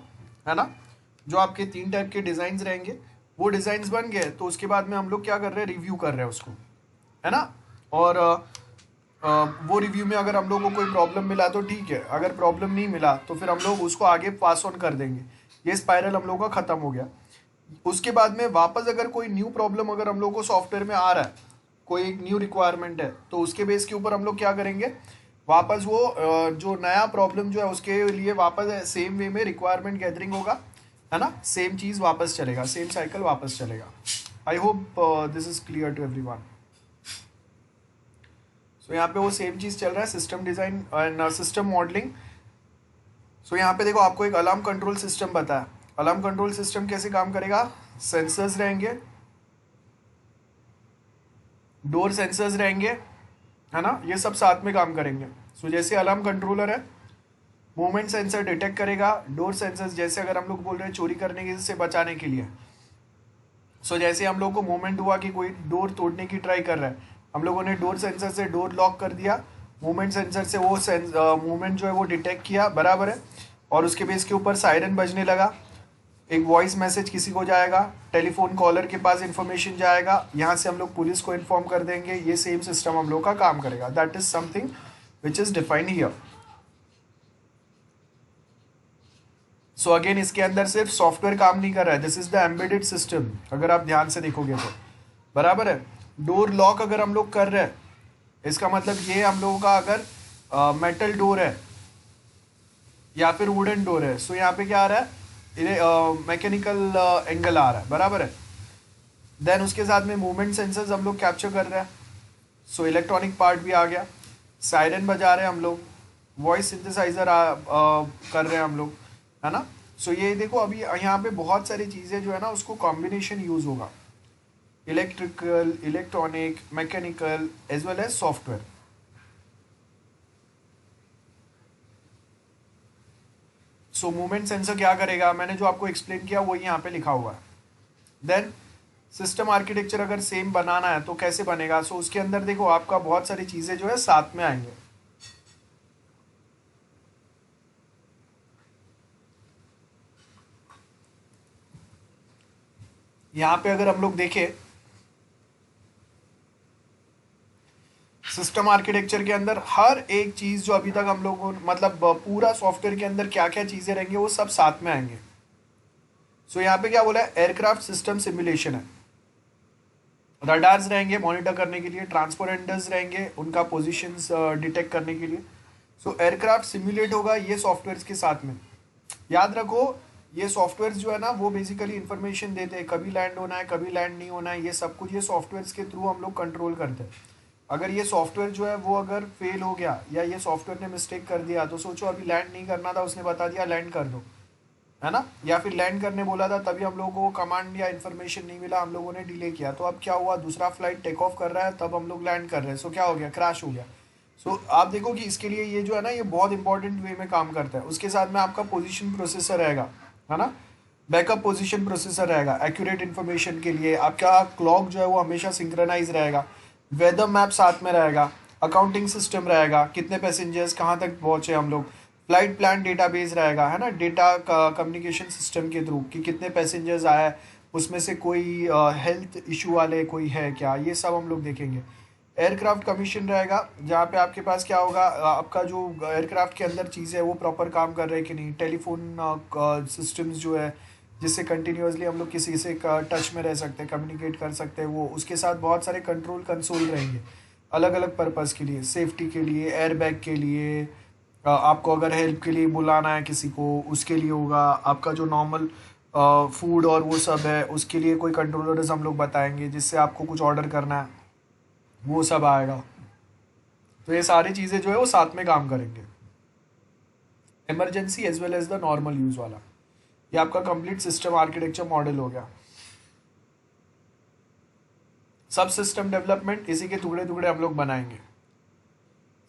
है ना। जो आपके 3 टाइप के डिज़ाइंस रहेंगे, वो डिज़ाइंस बन गए तो उसके बाद में हम लोग क्या कर रहे हैं, रिव्यू कर रहे हैं उसको, है ना। और वो रिव्यू में अगर हम लोग को कोई प्रॉब्लम मिला तो ठीक है, अगर प्रॉब्लम नहीं मिला तो फिर हम लोग उसको आगे पास ऑन कर देंगे। ये स्पाइरल हम लोग का ख़त्म हो गया। उसके बाद में वापस अगर कोई न्यू प्रॉब्लम अगर हम लोग को सॉफ्टवेयर में आ रहा है, कोई एक न्यू रिक्वायरमेंट है, तो उसके बेस के ऊपर हम लोग क्या करेंगे, वापस वो जो नया प्रॉब्लम जो है उसके लिए वापस सेम वे में रिक्वायरमेंट गैदरिंग होगा, है ना। सेम चीज़ वापस चलेगा, सेम साइकिल वापस चलेगा। I hope this is clear to everyone. So यहाँ पे वो सेम चीज़ चल रहा है, system design and system modelling. So यहाँ पे देखो आपको एक अलार्म कंट्रोल सिस्टम बताया। अलार्म कंट्रोल सिस्टम कैसे काम करेगा, सेंसर्स रहेंगे, डोर सेंसर्स रहेंगे, है ना, ये सब साथ में काम करेंगे। सो जैसे अलार्म कंट्रोलर है, मूवमेंट सेंसर डिटेक्ट करेगा, डोर सेंसर्स जैसे अगर हम लोग बोल रहे हैं चोरी करने के से बचाने के लिए। सो जैसे हम लोग को मूवमेंट हुआ कि कोई डोर तोड़ने की ट्राई कर रहा है, हम लोगों ने डोर सेंसर से डोर लॉक कर दिया, मूवमेंट सेंसर से वो मूवमेंट जो है वो डिटेक्ट किया, बराबर है। और उसके बेस के ऊपर सायरन बजने लगा, एक वॉइस मैसेज किसी को जाएगा, टेलीफोन कॉलर के पास इंफॉर्मेशन जाएगा, यहाँ से हम लोग पुलिस को इन्फॉर्म कर देंगे, ये सेम सिस्टम हम लोग का काम करेगा. That is something which is defined here. So again इसके अंदर सिर्फ सॉफ्टवेयर काम नहीं कर रहा है, this is the embedded system. अगर आप ध्यान से देखोगे तो बराबर है. डोर लॉक अगर हम लोग कर रहे हैं, इसका मतलब ये हम लोगों का अगर मेटल डोर है या फिर वुडन डोर है, सो यहाँ पे क्या आ रहा है, मैकेनिकल एंगल आ रहा है, बराबर है. देन उसके साथ में मूवमेंट सेंसर्स हम लोग कैप्चर कर रहे हैं, सो इलेक्ट्रॉनिक पार्ट भी आ गया. सायरन बजा रहे हैं हम लोग, वॉइस सिंथेसाइजर कर रहे हैं हम लोग, है ना. सो ये देखो अभी यहाँ पे बहुत सारी चीज़ें जो है ना उसको कॉम्बिनेशन यूज होगा, electrical, electronic, mechanical as well as software. So movement sensor क्या करेगा, मैंने जो आपको एक्सप्लेन किया वही यहाँ पे लिखा हुआ है. देन सिस्टम आर्किटेक्चर अगर सेम बनाना है तो कैसे बनेगा, सो उसके अंदर देखो आपका बहुत सारी चीज़ें जो है साथ में आएंगे. यहाँ पे अगर हम लोग देखें सिस्टम आर्किटेक्चर के अंदर हर एक चीज़ जो अभी तक हम लोग मतलब पूरा सॉफ्टवेयर के अंदर क्या क्या चीज़ें रहेंगे वो सब साथ में आएंगे. सो यहाँ पे क्या बोला है, एयरक्राफ्ट सिस्टम सिमुलेशन है. रडार्स रहेंगे मॉनिटर करने के लिए, ट्रांसपोरेंडर्स रहेंगे उनका पोजीशंस डिटेक्ट करने के लिए. सो एयरक्राफ्ट सिमुलेट होगा ये सॉफ्टवेयर के साथ में. याद रखो ये सॉफ्टवेयर जो है ना वो बेसिकली इंफॉर्मेशन देते हैं, कभी लैंड होना है कभी लैंड नहीं होना है, ये सब कुछ ये सॉफ्टवेयर के थ्रू हम लोग कंट्रोल करते हैं. अगर ये सॉफ्टवेयर जो है वो अगर फेल हो गया या ये सॉफ्टवेयर ने मिस्टेक कर दिया तो सोचो अभी लैंड नहीं करना था, उसने बता दिया लैंड कर दो, है ना, या फिर लैंड करने बोला था तभी हम लोगों को कमांड या इन्फॉर्मेशन नहीं मिला, हम लोगों ने डिले किया, तो अब क्या हुआ, दूसरा फ्लाइट टेक ऑफ कर रहा है तब हम लोग लैंड कर रहे हैं, सो क्या हो गया, क्रैश हो गया. सो आप देखो कि इसके लिए ये जो है ना ये बहुत इंपॉर्टेंट वे में काम करता है. उसके साथ में आपका पोजीशन प्रोसेसर रहेगा, है ना, बैकअप पोजीशन प्रोसेसर रहेगा एक्यूरेट इन्फॉर्मेशन के लिए. आपका क्लॉक जो है वो हमेशा सिंक्रोनाइज रहेगा, वेदर मैप साथ में रहेगा, अकाउंटिंग सिस्टम रहेगा, कितने पैसेंजर्स कहाँ तक पहुँचे हम लोग, फ्लाइट प्लान डेटाबेस रहेगा, है ना, डेटा का कम्युनिकेशन सिस्टम के थ्रू कि कितने पैसेंजर्स आए, उसमें से कोई हेल्थ इशू वाले कोई है क्या, ये सब हम लोग देखेंगे. एयरक्राफ्ट कमीशन रहेगा जहाँ पे आपके पास क्या होगा, आपका जो एयरक्राफ्ट के अंदर चीज़ है वो प्रॉपर काम कर रहे हैं कि नहीं, टेलीफोन सिस्टम्स जो है जिससे कंटिन्यूसली हम लोग किसी से टच में रह सकते हैं, कम्युनिकेट कर सकते हैं, वो उसके साथ बहुत सारे कंट्रोल कंसोल रहेंगे अलग अलग पर्पज़ के लिए, सेफ्टी के लिए, एयरबैग के लिए, आपको अगर हेल्प के लिए बुलाना है किसी को उसके लिए होगा, आपका जो नॉर्मल फूड और वो सब है उसके लिए कोई कंट्रोलर्स हम लोग बताएंगे, जिससे आपको कुछ ऑर्डर करना है वो सब आएगा. तो ये सारी चीज़ें जो है वो साथ में काम करेंगे, emergency as well as the normal use वाला. ये आपका कंप्लीट सिस्टम आर्किटेक्चर मॉडल हो गया. सब सिस्टम डेवलपमेंट इसी के टुकड़े टुकड़े हम लोग बनाएंगे,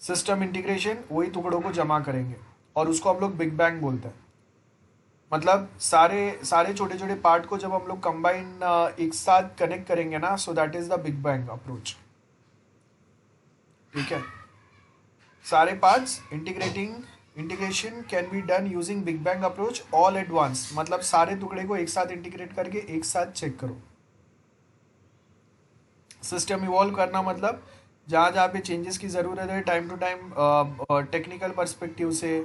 सिस्टम इंटीग्रेशन वही टुकड़ों को जमा करेंगे और उसको हम लोग बिग बैंग बोलते हैं. मतलब सारे सारे छोटे छोटे पार्ट को जब हम लोग कंबाइन एक साथ कनेक्ट करेंगे ना, so that is the big bang approach. ठीक है, सारे parts integration can be done using big bang approach all at once. मतलब सारे टुकड़े को एक साथ इंटीग्रेट करके एक साथ चेक करो. सिस्टम इवॉल्व करना मतलब जहाँ जहाँ पे चेंजेस की ज़रूरत है time to time technical perspective से,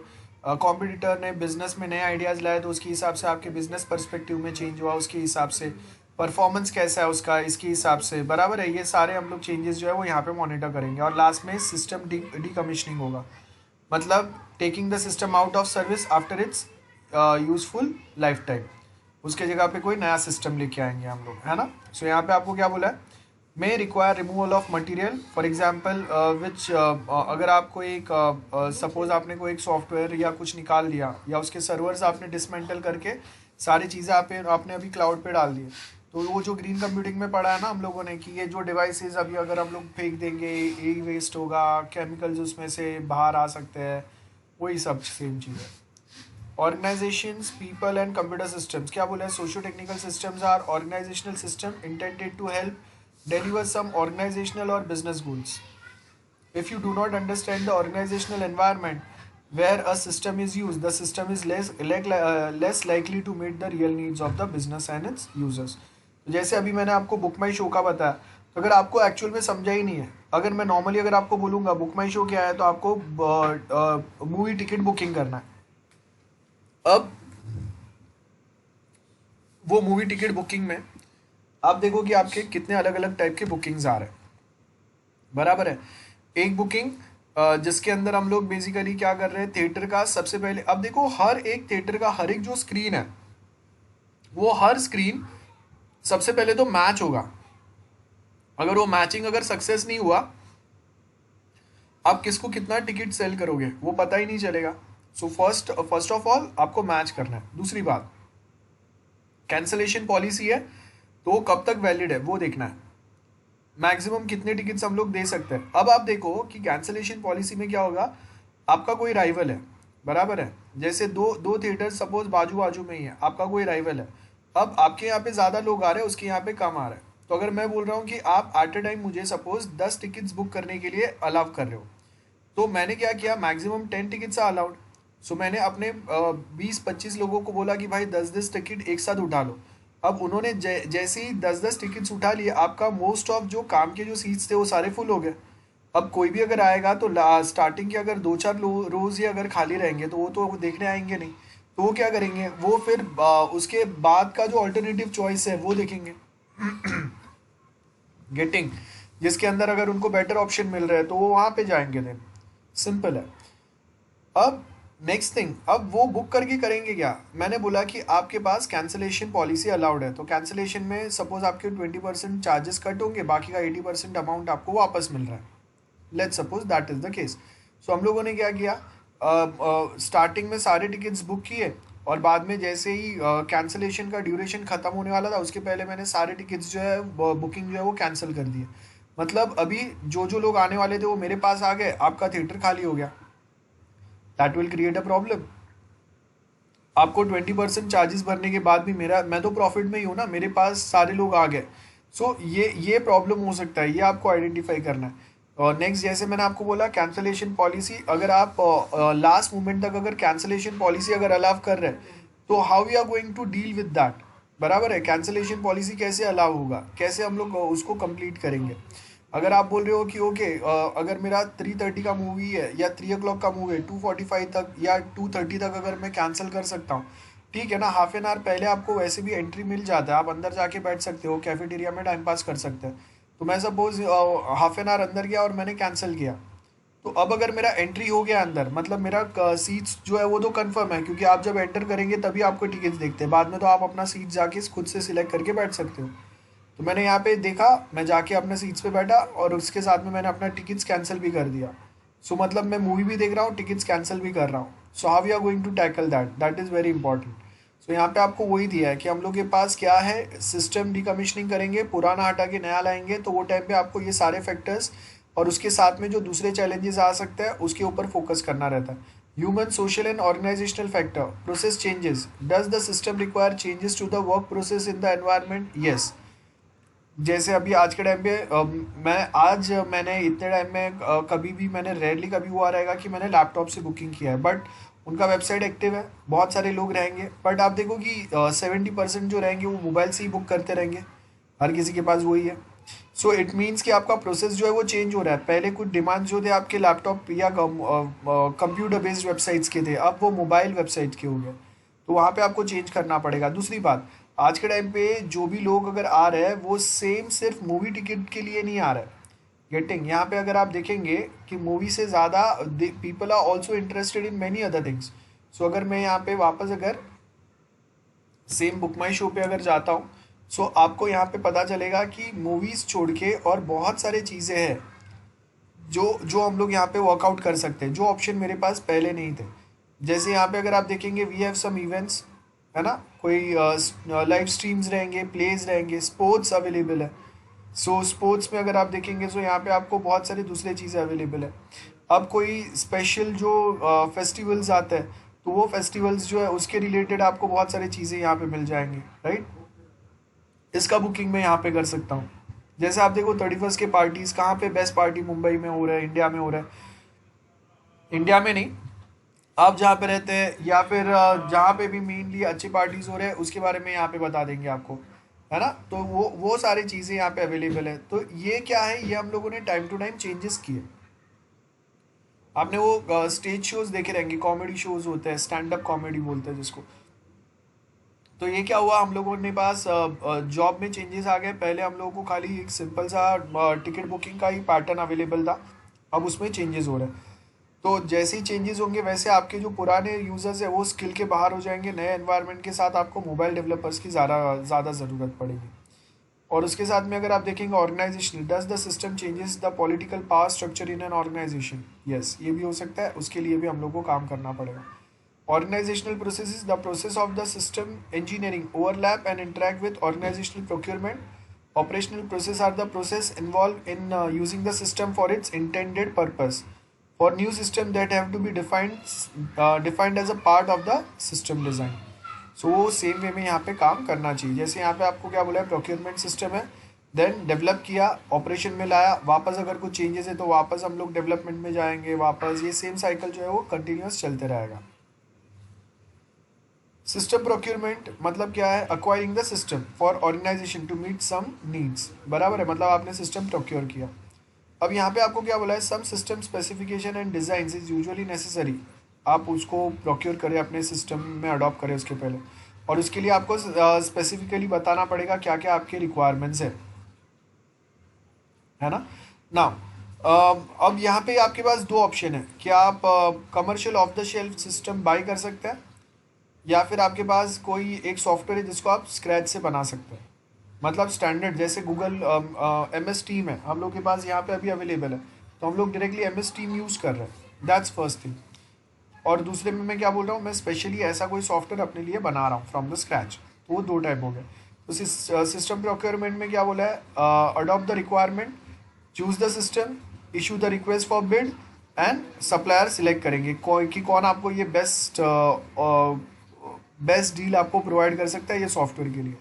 कॉम्पिटिटर ने बिजनेस में नए आइडियाज़ लाए तो उसके हिसाब से आपके बिजनेस पर्सपेक्टिव में चेंज हुआ, उसके हिसाब से परफॉर्मेंस कैसा है उसका, इसके हिसाब से, बराबर है. ये सारे हम लोग चेंजेस जो है वो यहाँ पे मॉनिटर करेंगे. और लास्ट में सिस्टम डीकमीशनिंग होगा, मतलब taking the system out of service after it's useful life time. उसके जगह पे कोई नया सिस्टम लेके आएंगे हम लोग, है ना. सो यहाँ पे आपको क्या बोला है, may require removal of material for example which, अगर आपको एक सपोज आपने कोई एक सॉफ्टवेयर या कुछ निकाल लिया या उसके सर्वर्स आपने डिसमेंटल करके सारी चीज़ें आपने अभी क्लाउड पे डाल दिए, तो वो जो ग्रीन कंप्यूटिंग में पढ़ा है ना हम लोगों ने कि ये जो डिवाइसेस अभी अगर हम लोग फेंक देंगे यही वेस्ट होगा, केमिकल्स उसमें से बाहर आ सकते हैं, वही सब सेम चीज़ है. Organisations, people and computer systems, क्या बोला है, socio technical systems are organisational system intended to help deliver some organizational or business goals. If you do not understand the organizational environment, where a system is used, the system is less likely to meet the real needs of the business and its users. तो जैसे अभी मैंने आपको बुक माई शो का बताया, तो अगर आपको एक्चुअल में समझा ही नहीं है, अगर मैं नॉर्मली अगर आपको बोलूँगा बुक माई शो क्या है, तो आपको मूवी टिकट बुकिंग करना है. अब वो मूवी टिकट बुकिंग में आप देखो कि आपके कितने अलग अलग टाइप के बुकिंग्स आ रहे हैं. बराबर है. एक बुकिंग जिसके अंदर हम लोग बेसिकली क्या कर रहे हैं, थिएटर का सबसे पहले, अब देखो हर एक थिएटर का हर एक जो स्क्रीन है, वो हर स्क्रीन सबसे पहले तो मैच होगा. अगर वो मैचिंग अगर सक्सेस नहीं हुआ, आप किसको कितना टिकट सेल करोगे वो पता ही नहीं चलेगा. सो फर्स्ट ऑफ ऑल आपको मैच करना है. दूसरी बात, कैंसलेशन पॉलिसी है तो वो कब तक वैलिड है वो देखना है. मैक्सिमम कितने टिकट्स हम लोग दे सकते हैं. अब आप देखो कि कैंसलेशन पॉलिसी में क्या होगा, आपका कोई राइवल है, बराबर है, जैसे दो थिएटर सपोज बाजू बाजू में ही है, आपका कोई राइवल है. अब आपके यहाँ पे ज़्यादा लोग आ रहे हैं, उसके यहाँ पे कम आ रहे हैं. तो अगर मैं बोल रहा हूँ कि आप एट अ टाइम मुझे सपोज 10 टिकट्स बुक करने के लिए अलाउ कर रहे हो, तो मैंने क्या किया, मैक्सिमम 10 टिकट्स आर अलाउड. सो मैंने अपने 20-25 लोगों को बोला कि भाई 10-10 टिकट एक साथ उठा लो. अब उन्होंने जैसे ही 10-10 टिकट्स उठा लिए, आपका मोस्ट ऑफ जो काम के जो सीट्स थे वो सारे फुल हो गए. अब कोई भी अगर आएगा तो स्टार्टिंग के अगर 2-4 रोज ही अगर खाली रहेंगे तो वो तो देखने आएंगे नहीं. तो वो क्या करेंगे, वो फिर उसके बाद का जो अल्टरनेटिव चॉइस है वो देखेंगे. गेटिंग, जिसके अंदर अगर उनको बेटर ऑप्शन मिल रहा है तो वो वहाँ पे जाएंगे. देन सिंपल है. अब नेक्स्ट थिंग, अब वो बुक करके करेंगे क्या, मैंने बोला कि आपके पास कैंसलेशन पॉलिसी अलाउड है, तो कैंसलेशन में सपोज आपके 20% चार्जेस कट होंगे, बाकी का 80% अमाउंट आपको वापस मिल रहा है. Let's suppose that is the case. So हम लोगों ने क्या किया, स्टार्टिंग में सारे टिकट्स बुक किए, और बाद में जैसे ही कैंसलेशन का ड्यूरेशन ख़त्म होने वाला था, उसके पहले मैंने सारे टिकट्स जो है बुकिंग जो है वो कैंसिल कर दिए. मतलब अभी जो लोग आने वाले थे वो मेरे पास आ गए, आपका थिएटर खाली हो गया. That will create a problem. आपको 20% चार्जेस भरने के बाद भी मैं तो प्रॉफिट में ही हूँ ना, मेरे पास सारे लोग आ गए. सो ये प्रॉब्लम हो सकता है, ये आपको आइडेंटिफाई करना है. और नेक्स्ट, जैसे मैंने आपको बोला कैंसलेशन पॉलिसी, अगर आप लास्ट मोमेंट तक अगर कैंसलेशन पॉलिसी अगर अलाउ कर रहे हैं, तो how we are going to deal with that. बराबर है. कैंसलेशन पॉलिसी कैसे अलाउ होगा, कैसे हम लोग उसको कंप्लीट करेंगे. अगर आप बोल रहे हो कि ओके अगर मेरा 3:30 का मूवी है या 3 o'clock का मूवी है, 2:45 तक या 2:30 तक अगर मैं कैंसिल कर सकता हूँ, ठीक है ना, हाफ एन आवर पहले आपको वैसे भी एंट्री मिल जाता है, आप अंदर जाके बैठ सकते हो, कैफेटेरिया में टाइम पास कर सकते हैं. तो मैं सपोज हाफ एन आवर अंदर गया और मैंने कैंसिल किया, तो अब अगर मेरा एंट्री हो गया अंदर, मतलब मेरा सीट्स जो है वो तो कंफर्म है, क्योंकि आप जब एंटर करेंगे तभी आपको टिकट्स देखते हैं, बाद में तो आप अपना सीट जाके खुद से सिलेक्ट करके बैठ सकते हो. तो मैंने यहाँ पे देखा, मैं जाके अपने सीट्स पे बैठा और उसके साथ में मैंने अपना टिकट्स कैंसिल भी कर दिया. सो मतलब मैं मूवी भी देख रहा हूँ, टिकट्स कैंसिल भी कर रहा हूँ. So how we are going to tackle that is very important. So यहाँ पे आपको वही दिया है कि हम लोग के पास क्या है, सिस्टम डिकमिशनिंग करेंगे, पुराना हटा के नया लाएंगे, तो वो टाइम पे आपको ये सारे फैक्टर्स और उसके साथ में जो दूसरे चैलेंजेस आ सकते हैं उसके ऊपर फोकस करना रहता है. Human, social and organisational factor, process changes, does the system require changes to the work process in the environment. Yes. जैसे अभी आज के टाइम पे मैंने इतने टाइम में कभी भी मैंने रेयरली कभी हुआ रहेगा कि मैंने लैपटॉप से बुकिंग किया है, बट उनका वेबसाइट एक्टिव है, बहुत सारे लोग रहेंगे, बट आप देखो कि 70% जो रहेंगे वो मोबाइल से ही बुक करते रहेंगे, हर किसी के पास वही है. सो इट मीन्स कि आपका प्रोसेस जो है वो चेंज हो रहा है. पहले कुछ डिमांड जो थे आपके लैपटॉप या कंप्यूटर बेस्ड वेबसाइट्स के थे, अब वो मोबाइल वेबसाइट के हो गए, तो वहाँ पे आपको चेंज करना पड़ेगा. दूसरी बात, आज के टाइम पे जो भी लोग अगर आ रहे हैं वो सेम सिर्फ मूवी टिकट के लिए नहीं आ रहे. गेटिंग, यहाँ पे अगर आप देखेंगे कि मूवी से ज़्यादा people are also interested in many other things. So अगर मैं यहाँ पे वापस अगर सेम बुक माई शो पे अगर जाता हूँ, सो आपको यहाँ पे पता चलेगा कि मूवीज़ छोड़ के और बहुत सारे चीज़ें हैं जो हम लोग यहाँ पे वर्कआउट कर सकते हैं, जो ऑप्शन मेरे पास पहले नहीं थे. जैसे यहाँ पे अगर आप देखेंगे वी हैव सम इवेंट्स, है ना, कोई लाइव स्ट्रीम्स रहेंगे, प्लेज रहेंगे, स्पोर्ट्स अवेलेबल है. सो स्पोर्ट्स में अगर आप देखेंगे तो यहाँ पे आपको बहुत सारी दूसरी चीज़ें अवेलेबल है. अब कोई स्पेशल जो फेस्टिवल्स आते हैं, तो वो फेस्टिवल्स जो है उसके रिलेटेड आपको बहुत सारी चीज़ें यहाँ पे मिल जाएंगी, राइट. इसका बुकिंग मैं यहाँ पे कर सकता हूँ. जैसे आप देखो 31st के पार्टीज़ कहाँ पे, बेस्ट पार्टी मुंबई में हो रहा है, इंडिया में हो रहा है, इंडिया में नहीं आप जहाँ पे रहते हैं या फिर जहाँ पे भी मेनली अच्छे पार्टीज हो रहे हैं उसके बारे में यहाँ पे बता देंगे आपको, है ना। तो वो सारी चीज़ें यहाँ पे अवेलेबल है। तो ये क्या है, ये हम लोगों ने टाइम टू टाइम चेंजेस किए। आपने वो स्टेज शोज देखे रहेंगे, कॉमेडी शोज होते हैं, स्टैंड अप कॉमेडी बोलते हैं जिसको। तो ये क्या हुआ, हम लोगों ने पास जॉब में चेंजेस आ गए। पहले हम लोगों को खाली एक सिंपल सा टिकट बुकिंग का ही पैटर्न अवेलेबल था, अब उसमें चेंजेस हो रहे हैं। तो जैसे ही चेंजेस होंगे वैसे आपके जो पुराने यूजर्स है वो स्किल के बाहर हो जाएंगे। नए एनवायरनमेंट के साथ आपको मोबाइल डेवलपर्स की ज़्यादा ज़्यादा ज़रूरत पड़ेगी। और उसके साथ में अगर आप देखेंगे organisation, does the system changes the political power structure in an organisation. Yes, ये भी हो सकता है, उसके लिए भी हम लोग को काम करना पड़ेगा। Organizational processes, the process of the system engineering overlap and interact with organizational procurement. Operational process are the process involved in using the system for its intended purpose. For new system that have to be defined as a part of the system design. So same way में यहाँ पे काम करना चाहिए। जैसे यहाँ पे आपको क्या बोला है, प्रोक्योरमेंट सिस्टम है, देन डेवलप किया, ऑपरेशन में लाया, वापस अगर कुछ चेंजेस है तो वापस हम लोग डेवलपमेंट में जाएंगे, वापस ये सेम साइकिल जो है वो कंटिन्यूस चलते रहेगा। सिस्टम प्रोक्योरमेंट मतलब क्या है, acquiring the system for organisation to meet some needs, बराबर है, मतलब आपने सिस्टम प्रोक्योर किया। अब यहाँ पे आपको क्या बोला है, some system specification and design is usually necessary. आप उसको प्रोक्योर करें, अपने सिस्टम में अडॉप्ट करें उसके पहले, और उसके लिए आपको स्पेसिफिकली बताना पड़ेगा क्या क्या आपके रिक्वायरमेंट्स है ना। नाउ अब यहाँ पे आपके पास दो ऑप्शन है, क्या आप commercial of the shelf system by कर सकते हैं, या फिर आपके पास कोई एक सॉफ्टवेयर है जिसको आप स्क्रैच से बना सकते हैं। मतलब स्टैंडर्ड जैसे गूगल MS टीम है, हम लोग के पास यहाँ पे अभी अवेलेबल है, तो हम लोग डायरेक्टली MS टीम यूज़ कर रहे हैं, दैट्स फर्स्ट थिंग। और दूसरे में मैं क्या बोल रहा हूँ, मैं स्पेशली ऐसा कोई सॉफ्टवेयर अपने लिए बना रहा हूँ फ्रॉम द स्क्रैच। तो वो दो टाइप हो गए। तो सिस्टम प्रोक्योरमेंट में क्या बोला है, adopt the requirement, choose the system, issue the request for bid and supplier select करेंगे कि कौन आपको ये बेस्ट डील आपको प्रोवाइड कर सकता है ये सॉफ्टवेयर के लिए।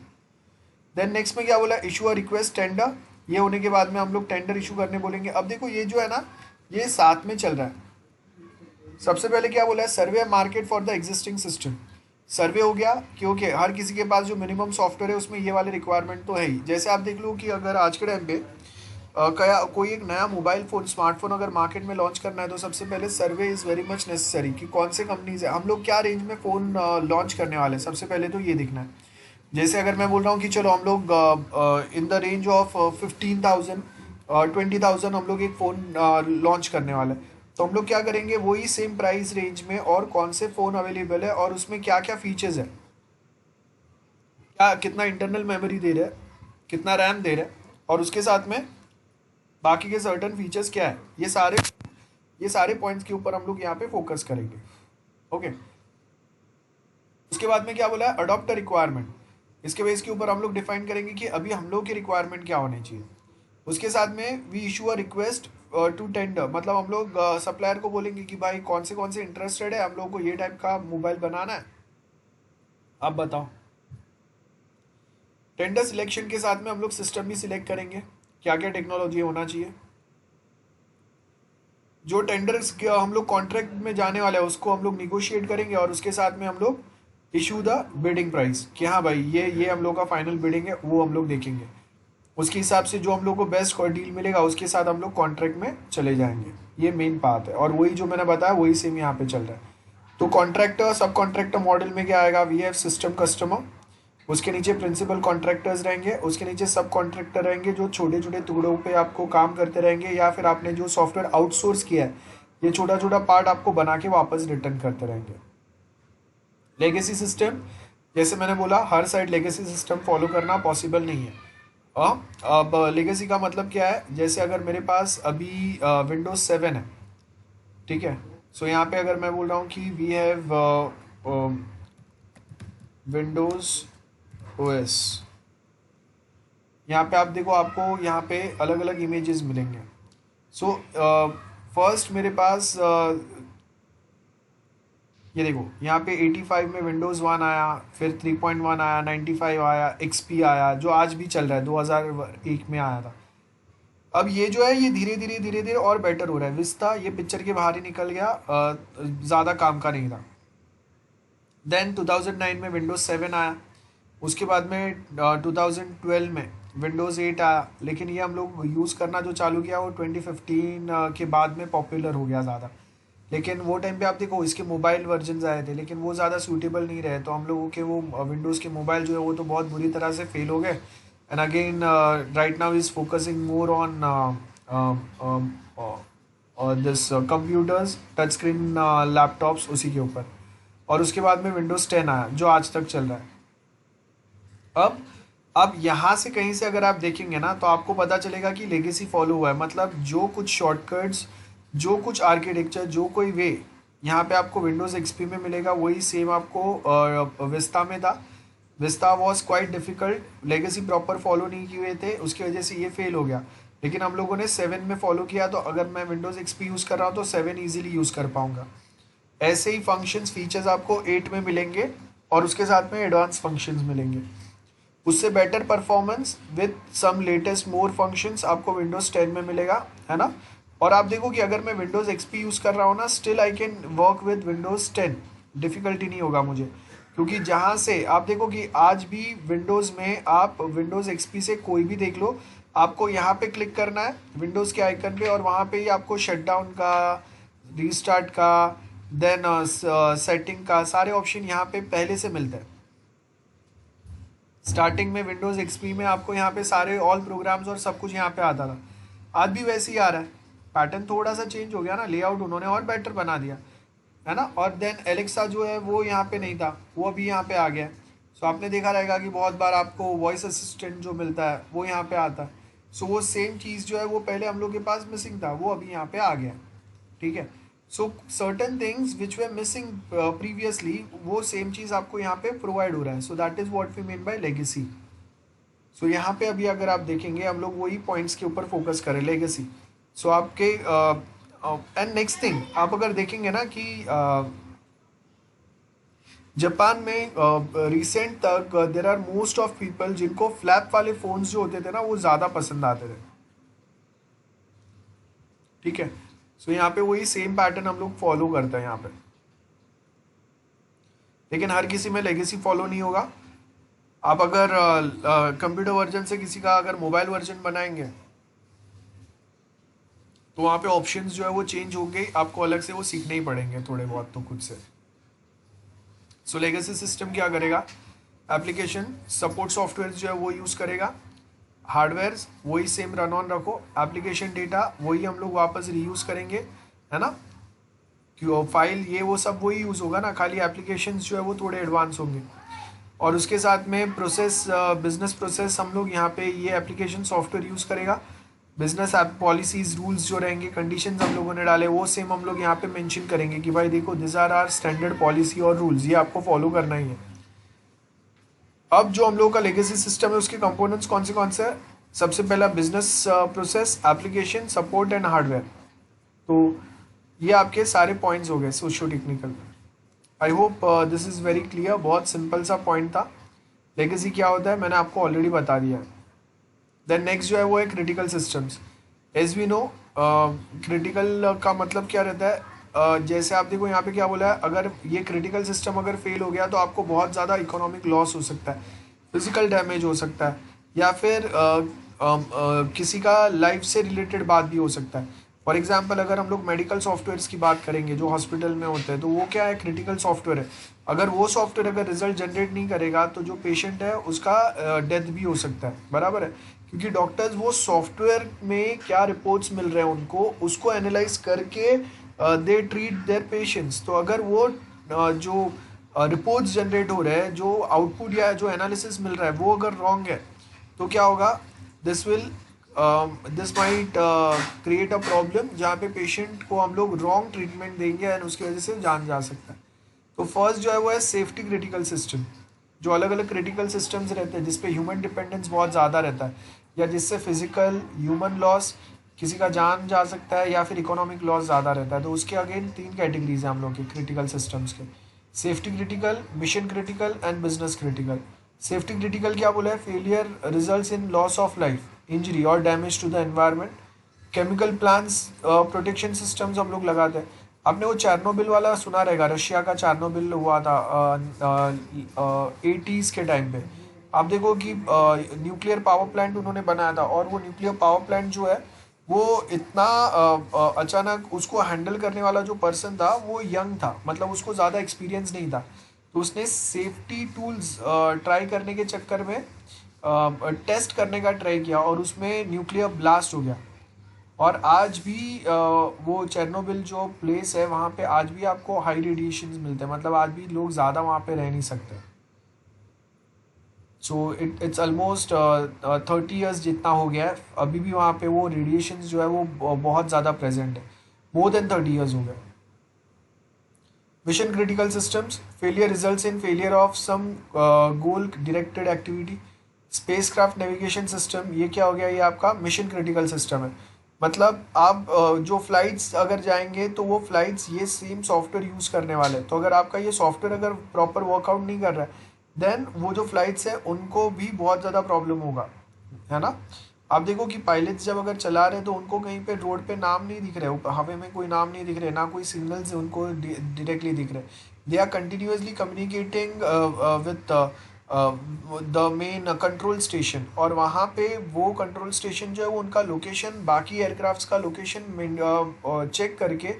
देन नेक्स्ट में क्या बोला, इशू अ रिक्वेस्ट टेंडर, ये होने के बाद में हम लोग टेंडर इशू करने बोलेंगे। अब देखो ये जो है ना, ये साथ में चल रहा है। सबसे पहले क्या बोला है, survey market for the existing system. Survey हो गया क्योंकि हर किसी के पास जो मिनिमम सॉफ्टवेयर है उसमें ये वाले रिक्वायरमेंट तो है ही। जैसे आप देख लो कि अगर आज के टाइम पे कोई एक नया मोबाइल फ़ोन, स्मार्टफोन अगर मार्केट में लॉन्च करना है तो सबसे पहले सर्वे इज़ वेरी मच नेसेसरी कि कौन से कंपनीज है, हम लोग क्या रेंज में फ़ोन लॉन्च करने वाले हैं, सबसे पहले तो ये दिखना है। जैसे अगर मैं बोल रहा हूँ कि चलो हम लोग इन द रेंज ऑफ 15,000 20,000 हम लोग एक फ़ोन लॉन्च करने वाले हैं, तो हम लोग क्या करेंगे, वही सेम प्राइस रेंज में और कौन से फ़ोन अवेलेबल है और उसमें क्या क्या फीचर्स है, क्या कितना इंटरनल मेमोरी दे रहा है, कितना रैम दे रहा है, और उसके साथ में बाकी के सर्टन फीचर्स क्या है, ये सारे पॉइंट्स के ऊपर हम लोग यहाँ पे फोकस करेंगे। ओके, उसके बाद में क्या बोला है, अडॉप्ट रिक्वायरमेंट। इसके बेस के ऊपर हम लोग डिफाइन करेंगे कि अभी हम लोग की रिक्वायरमेंट क्या होनी चाहिए। उसके साथ में we issue a request to tender, मतलब हम लोग सप्लायर को बोलेंगे कि भाई कौन से इंटरेस्टेड है, हम लोग को ये टाइप का मोबाइल बनाना है, आप बताओ। टेंडर सिलेक्शन के साथ में हम लोग सिस्टम भी सिलेक्ट करेंगे, क्या क्या टेक्नोलॉजी होना चाहिए। जो टेंडर्स हम लोग कॉन्ट्रैक्ट में जाने वाला है उसको हम लोग निगोशिएट करेंगे, और उसके साथ में हम लोग इशू द बिडिंग प्राइस कि हाँ भाई ये हम लोग का फाइनल बिडिंग है, वो हम लोग देखेंगे। उसके हिसाब से जो हम लोग को बेस्ट डील मिलेगा उसके साथ हम लोग कॉन्ट्रैक्ट में चले जाएंगे। ये मेन बात है, और वही जो मैंने बताया वही सेम यहाँ पे चल रहा है। तो कॉन्ट्रैक्टर सब कॉन्ट्रैक्टर मॉडल में क्या आएगा, वी हैव सिस्टम कस्टमर, उसके नीचे प्रिंसिपल कॉन्ट्रैक्टर्स रहेंगे, उसके नीचे सब कॉन्ट्रैक्टर रहेंगे जो छोटे छोटे टुकड़ों पे आपको काम करते रहेंगे, या फिर आपने जो सॉफ्टवेयर आउटसोर्स किया है ये छोटा छोटा पार्ट आपको बना के वापस रिटर्न करते रहेंगे। लेगेसी सिस्टम, जैसे मैंने बोला हर साइड लेगेसी सिस्टम फॉलो करना पॉसिबल नहीं है। अब लेगेसी का मतलब क्या है, जैसे अगर मेरे पास अभी विंडोज 7 है, ठीक है, सो यहाँ पे अगर मैं बोल रहा हूँ कि वी हैव विंडोज OS, यहाँ पे आप देखो आपको यहाँ पे अलग अलग इमेजेस मिलेंगे। सो फर्स्ट मेरे पास ये देखो यहाँ पे 85 में विंडोज़ 1 आया, फिर 3.1 आया, 95 आया, XP आया जो आज भी चल रहा है, 2001 में आया था। अब ये जो है ये धीरे धीरे और बेटर हो रहा है। विस्ता ये पिक्चर के बाहर ही निकल गया, ज़्यादा काम का नहीं रहा। देन 2009 में विंडोज़ 7 आया, उसके बाद में 2012 में विंडोज़ 8 आया, लेकिन ये हम लोग यूज़ करना जो चालू किया वो 2015 के बाद में पॉपुलर हो गया ज़्यादा। लेकिन वो टाइम पे आप देखो इसके मोबाइल वर्जन आए थे, लेकिन वो ज़्यादा सूटेबल नहीं रहे, तो हम लोगों के वो विंडोज़ के मोबाइल जो है वो तो बहुत बुरी तरह से फेल हो गए। And again right now is focusing more on this computers, touch screen laptops, उसी के ऊपर। और उसके बाद में विंडोज़ 10 आया जो आज तक चल रहा है। अब यहाँ से कहीं से अगर आप देखेंगे ना तो आपको पता चलेगा कि लेगेसी फॉलो हुआ है। मतलब जो कुछ शॉर्टकट्स, जो कुछ आर्किटेक्चर, जो कोई वे यहाँ पे आपको विंडोज़ एक्सपी में मिलेगा वही सेम आपको विस्ता में था। Vista was quite difficult, legacy proper follow नहीं किए थे, उसकी वजह से ये फेल हो गया। लेकिन हम लोगों ने 7 में फॉलो किया, तो अगर मैं विंडोज़ एक्सपी यूज़ कर रहा हूँ तो 7 ईजिली यूज़ कर पाऊँगा। ऐसे ही फंक्शंस फीचर्स आपको 8 में मिलेंगे और उसके साथ में एडवांस फंक्शंस मिलेंगे। उससे better performance with some latest more functions आपको विंडोज़ 10 में मिलेगा, है ना। और आप देखो कि अगर मैं विंडोज़ एक्सपी यूज़ कर रहा हूँ ना, still I can work with Windows 10, difficulty नहीं होगा मुझे। क्योंकि जहाँ से आप देखो कि आज भी विंडोज़ में आप विंडोज़ एक्सपी से कोई भी देख लो, आपको यहाँ पे क्लिक करना है विंडोज़ के आइकन पे, और वहाँ पे ही आपको शटडाउन का, रीस्टार्ट का, देन सेटिंग का सारे ऑप्शन यहाँ पे पहले से मिलते हैं। स्टार्टिंग में विंडोज़ एक्सपी में आपको यहाँ पे सारे ऑल प्रोग्राम्स और सब कुछ यहाँ पे आता था। आज भी वैसे ही आ रहा है, पैटर्न थोड़ा सा चेंज हो गया ना, लेआउट उन्होंने और बेटर बना दिया, है ना। और देन एलेक्सा जो है वो यहाँ पे नहीं था, वो अभी यहाँ पे आ गया है। सो आपने देखा रहेगा कि बहुत बार आपको वॉइस असिस्टेंट जो मिलता है वो यहाँ पे आता है। सो वो सेम चीज़ जो है वो पहले हम लोग के पास मिसिंग था, वो अभी यहाँ पे आ गया है, ठीक है। So certain things which were missing previously, वो सेम चीज़ आपको यहाँ पे प्रोवाइड हो रहा है। So that is what we mean by legacy. So यहाँ पे अभी अगर आप देखेंगे हम लोग वही पॉइंट्स के ऊपर फोकस करें, लेगेसी। सो आपके एंड नेक्स्ट थिंग आप अगर देखेंगे ना कि जापान में रिसेंट तक there are most of people जिनको फ्लैप वाले फोन्स जो होते थे ना वो ज़्यादा पसंद आते थे, ठीक है। सो यहाँ पे वही सेम पैटर्न हम लोग फॉलो करते हैं यहाँ पे, लेकिन हर किसी में लेगेसी फॉलो नहीं होगा। आप अगर कंप्यूटर वर्जन से किसी का अगर मोबाइल वर्जन बनाएंगे तो वहाँ पे ऑप्शंस जो है वो चेंज होंगे, आपको अलग से वो सीखने ही पड़ेंगे थोड़े बहुत तो खुद से। सो लेगेसी सिस्टम क्या करेगा, एप्लीकेशन सपोर्ट सॉफ्टवेयर जो है वो यूज़ करेगा, हार्डवेयर वही सेम रन ऑन रखो, एप्लीकेशन डेटा वही हम लोग वापस रीयूज़ करेंगे, है ना। क्यों फाइल ये वो सब वही यूज़ होगा ना, खाली एप्लीकेशंस जो है वो थोड़े एडवांस होंगे। और उसके साथ में प्रोसेस, बिजनेस प्रोसेस हम लोग यहाँ पे ये एप्लीकेशन सॉफ्टवेयर यूज़ करेगा। बिजनेस ऐप पॉलिसीज़ रूल्स जो रहेंगे, कंडीशंस हम लोगों ने डाले वो सेम हम लोग यहाँ पे मेंशन करेंगे कि भाई देखो this are are standard policy और रूल्स, ये आपको फॉलो करना ही है। अब जो हम लोगों का लेगेसी सिस्टम है उसके कंपोनेंट्स कौन से हैं, सबसे पहला business process, application, support and hardware. तो ये आपके सारे पॉइंट्स हो गए socio technical. I hope this is very clear, बहुत सिंपल सा पॉइंट था। लेगेसी क्या होता है मैंने आपको ऑलरेडी बता दिया है। देन नेक्स्ट जो है वो है critical systems. As we know critical का मतलब क्या रहता है, जैसे आप देखो यहाँ पे क्या बोला है, अगर ये क्रिटिकल सिस्टम अगर फेल हो गया तो आपको बहुत ज़्यादा इकोनॉमिक लॉस हो सकता है, फिजिकल डैमेज हो सकता है, या फिर किसी का लाइफ से रिलेटेड बात भी हो सकता है। फॉर एग्जाम्पल अगर हम लोग मेडिकल सॉफ्टवेयर्स की बात करेंगे जो हॉस्पिटल में होते हैं, तो वो क्या है, क्रिटिकल सॉफ्टवेयर है। अगर वो सॉफ्टवेयर अगर रिजल्ट जनरेट नहीं करेगा तो जो पेशेंट है उसका डेथ भी हो सकता है, बराबर है। क्योंकि डॉक्टर्स वो सॉफ्टवेयर में क्या रिपोर्ट्स मिल रहे हैं उनको, उसको एनालाइज करके दे ट्रीट देयर पेशेंट्स। तो अगर वो जो रिपोर्ट्स जनरेट हो रहे हैं, जो आउटपुट या जो एनालिसिस मिल रहा है वो अगर रॉन्ग है तो क्या होगा, this might create a problem, जहाँ पे पेशेंट को हम लोग रॉन्ग ट्रीटमेंट देंगे एंड उसकी वजह से जान जा सकता है। तो फर्स्ट जो है वो है सेफ्टी क्रिटिकल सिस्टम। जो अलग अलग क्रिटिकल सिस्टम्स रहते हैं जिसपे ह्यूमन डिपेंडेंस बहुत ज़्यादा रहता है, या जिससे फिजिकल ह्यूमन लॉस, किसी का जान जा सकता है, या फिर इकोनॉमिक लॉस ज़्यादा रहता है। तो उसके अगेन 3 कैटेगरीज हैं हम लोग के क्रिटिकल सिस्टम्स के, safety critical, mission critical and business critical. Safety critical क्या बोला है, failure results in loss of life, injury और damage to the environment. Chemical plants protection systems हम लोग लगाते हैं। आपने वो चेरनोबिल वाला सुना रहेगा, रशिया का चेरनोबिल हुआ था 80s के टाइम पे। आप देखो कि न्यूक्लियर पावर प्लांट उन्होंने बनाया था, और वो न्यूक्लियर पावर प्लांट जो है वो इतना अचानक उसको हैंडल करने वाला जो पर्सन था वो यंग था, मतलब उसको ज़्यादा एक्सपीरियंस नहीं था। तो उसने सेफ्टी टूल्स ट्राई करने के चक्कर में टेस्ट करने का ट्राई किया, और उसमें न्यूक्लियर ब्लास्ट हो गया। और आज भी वो चेरनोबिल जो प्लेस है वहाँ पे आज भी आपको हाई रेडिएशन मिलते हैं, मतलब आज भी लोग ज़्यादा वहाँ पे रह नहीं सकते। सो इट्स ऑलमोस्ट 30 ईयर्स जितना हो गया है, अभी भी वहाँ पे वो रेडिएशन जो है वो बहुत ज़्यादा प्रेजेंट है, मोर देन 30 ईयर्स हो गए। Mission critical systems, failure results in failure of some goal directed activity. Spacecraft navigation system, ये क्या हो गया, ये आपका मिशन क्रिटिकल सिस्टम है। मतलब आप जो फ्लाइट्स अगर जाएंगे तो वो फ्लाइट्स ये सेम सॉफ्टवेयर यूज़ करने वाले हैं, तो अगर आपका ये सॉफ्टवेयर अगर प्रॉपर वर्कआउट नहीं कर रहा है देन वो जो फ्लाइट्स है उनको भी बहुत ज़्यादा प्रॉब्लम होगा, है ना। आप देखो कि पायलट्स जब अगर चला रहे हैं तो उनको कहीं पे रोड पे नाम नहीं दिख रहे, हवा में कोई नाम नहीं दिख रहे, ना कोई सिग्नल्स उनको डायरेक्टली दिख रहे। They are continuously communicating with the main control station, और वहाँ पे वो कंट्रोल स्टेशन जो है वो उनका लोकेशन बाकी एयरक्राफ्ट्स का लोकेशन चेक करके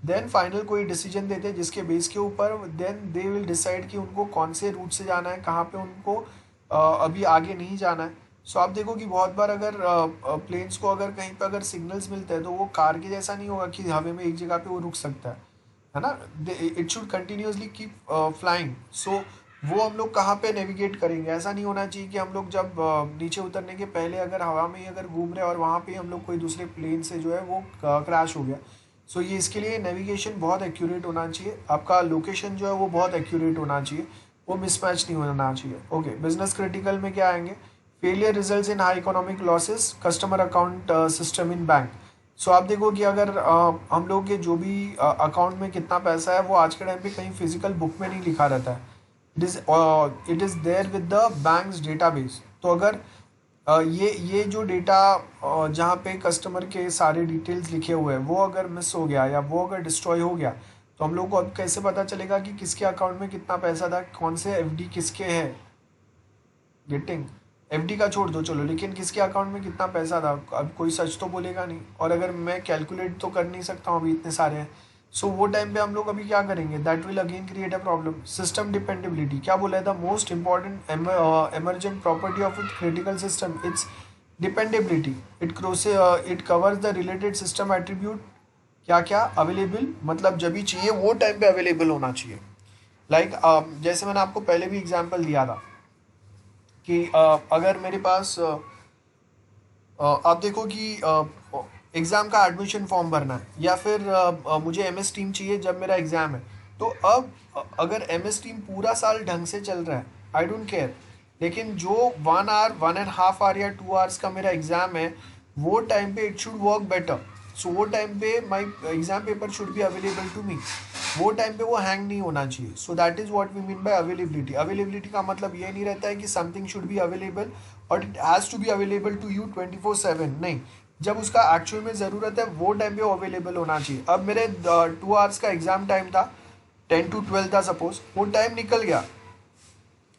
देन फाइनल कोई डिसीजन देते हैं, जिसके बेस के ऊपर देन दे विल डिसाइड कि उनको कौन से रूट से जाना है, कहाँ पे उनको अभी आगे नहीं जाना है। सो आप देखो कि बहुत बार अगर प्लेन्स को अगर कहीं पर अगर सिग्नल्स मिलते हैं तो वो कार के जैसा नहीं होगा कि हवा में एक जगह पे वो रुक सकता है ना। It should continuously keep flying. So वो हम लोग कहाँ पे नेविगेट करेंगे, ऐसा नहीं होना चाहिए कि हम लोग जब नीचे उतरने के पहले अगर हवा में ही अगर घूम रहे हैं और वहाँ पे हम लोग कोई दूसरे प्लेन से जो है वो क्रैश हो गया। सो ये इसके लिए नेविगेशन बहुत एक्यूरेट होना चाहिए, आपका लोकेशन जो है वो बहुत एक्यूरेट होना चाहिए, वो मिसमैच नहीं होना चाहिए। ओके, बिजनेस क्रिटिकल में क्या आएंगे, failure results in high economic losses, customer account system in bank. So आप देखो कि अगर हम लोग के जो भी अकाउंट में कितना पैसा है वो आज के टाइम पे कहीं फिजिकल बुक में नहीं लिखा रहता है, it is there with the banks database. तो अगर ये जो डेटा जहाँ पे कस्टमर के सारे डिटेल्स लिखे हुए हैं वो अगर मिस हो गया या वो अगर डिस्ट्रॉय हो गया, तो हम लोग को अब कैसे पता चलेगा कि किसके अकाउंट में कितना पैसा था, कौन से एफडी किसके है। गेटिंग, एफडी का छोड़ दो चलो, लेकिन किसके अकाउंट में कितना पैसा था, अब कोई सच तो बोलेगा नहीं, और अगर मैं कैलकुलेट तो कर नहीं सकता हूँ, अभी इतने सारे हैं। सो वो टाइम पे हम लोग अभी क्या करेंगे, that will again create a problem. System dependability, क्या बोला है, the most important emergent property of critical system it's dependability. It covers the related system attribute, क्या क्या अवेलेबल, मतलब जब भी चाहिए वो टाइम पे अवेलेबल होना चाहिए। लाइक जैसे मैंने आपको पहले भी एग्जांपल दिया था कि अगर मेरे पास आप देखो कि एग्ज़ाम का एडमिशन फॉर्म भरना है, या फिर मुझे एमएस टीम चाहिए जब मेरा एग्ज़ाम है, तो अब अगर एमएस टीम पूरा साल ढंग से चल रहा है आई डोंट केयर, लेकिन जो 1 आवर 1.5 आवर या 2 आवर्स का मेरा एग्ज़ाम है वो टाइम पे it should work better. So वो टाइम पे my exam paper should be available to me, वो टाइम पे वो हैंग नहीं होना चाहिए। So that is what we mean by availability. Availability का मतलब ये नहीं रहता है कि समथिंग शुड बी अवेलेबल और it has to be available to you 24/7, नहीं, जब उसका एक्चुअल में ज़रूरत है वो टाइम पे वो अवेलेबल होना चाहिए। अब मेरे 2 आवर्स का एग्ज़ाम टाइम था, 10 to 12 था सपोज, वो टाइम निकल गया,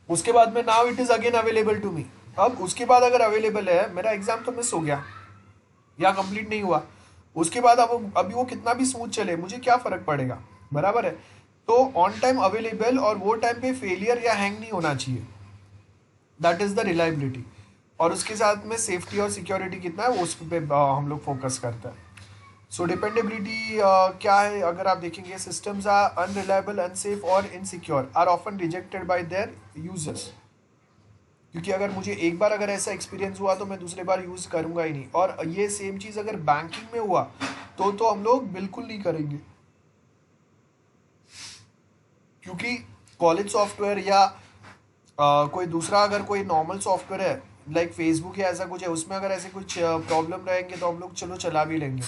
उसके बाद में now it is again available to me. अब उसके बाद अगर अवेलेबल है, मेरा एग्ज़ाम तो मिस हो गया या कंप्लीट नहीं हुआ, उसके बाद अब अभी वो कितना भी स्मूथ चले मुझे क्या फ़र्क पड़ेगा, बराबर है। तो ऑन टाइम अवेलेबल और वो टाइम पे फेलियर या हैंग नहीं होना चाहिए, दैट इज़ द रिलायबिलिटी। और उसके साथ में सेफ्टी और सिक्योरिटी कितना है वो उस पर हम लोग फोकस करते हैं। सो डिपेंडेबिलिटी क्या है, अगर आप देखेंगे, सिस्टम्स आर अनरिलायबल, अनसेफ और insecure, are often rejected by their users. क्योंकि अगर मुझे एक बार अगर ऐसा एक्सपीरियंस हुआ तो मैं दूसरे बार यूज़ करूँगा ही नहीं, और ये सेम चीज़ अगर बैंकिंग में हुआ तो हम लोग बिल्कुल नहीं करेंगे, क्योंकि कॉलेज सॉफ्टवेयर या कोई दूसरा अगर कोई नॉर्मल सॉफ्टवेयर है लाइक फेसबुक या ऐसा कुछ है, उसमें अगर ऐसे कुछ प्रॉब्लम रहेंगे तो हम लोग चलो चला भी लेंगे।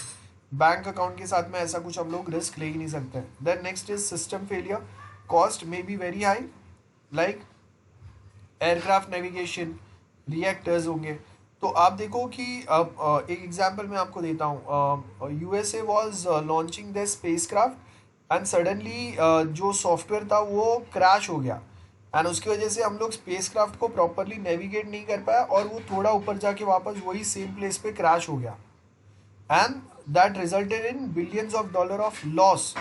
बैंक अकाउंट के साथ में ऐसा कुछ हम लोग रिस्क ले ही नहीं सकते। Then next is system failure, cost may be very high, like aircraft navigation, reactors होंगे, तो आप देखो कि अब एक एग्जांपल मैं आपको देता हूँ। USA was launching the spacecraft and suddenly जो सॉफ्टवेयर था वो क्रैश हो गया एंड उसकी वजह से हम लोग स्पेसक्राफ्ट को प्रॉपरली नेविगेट नहीं कर पाया और वो थोड़ा ऊपर जाके वापस वही सेम प्लेस पे क्रैश हो गया and that resulted in billions of dollar of loss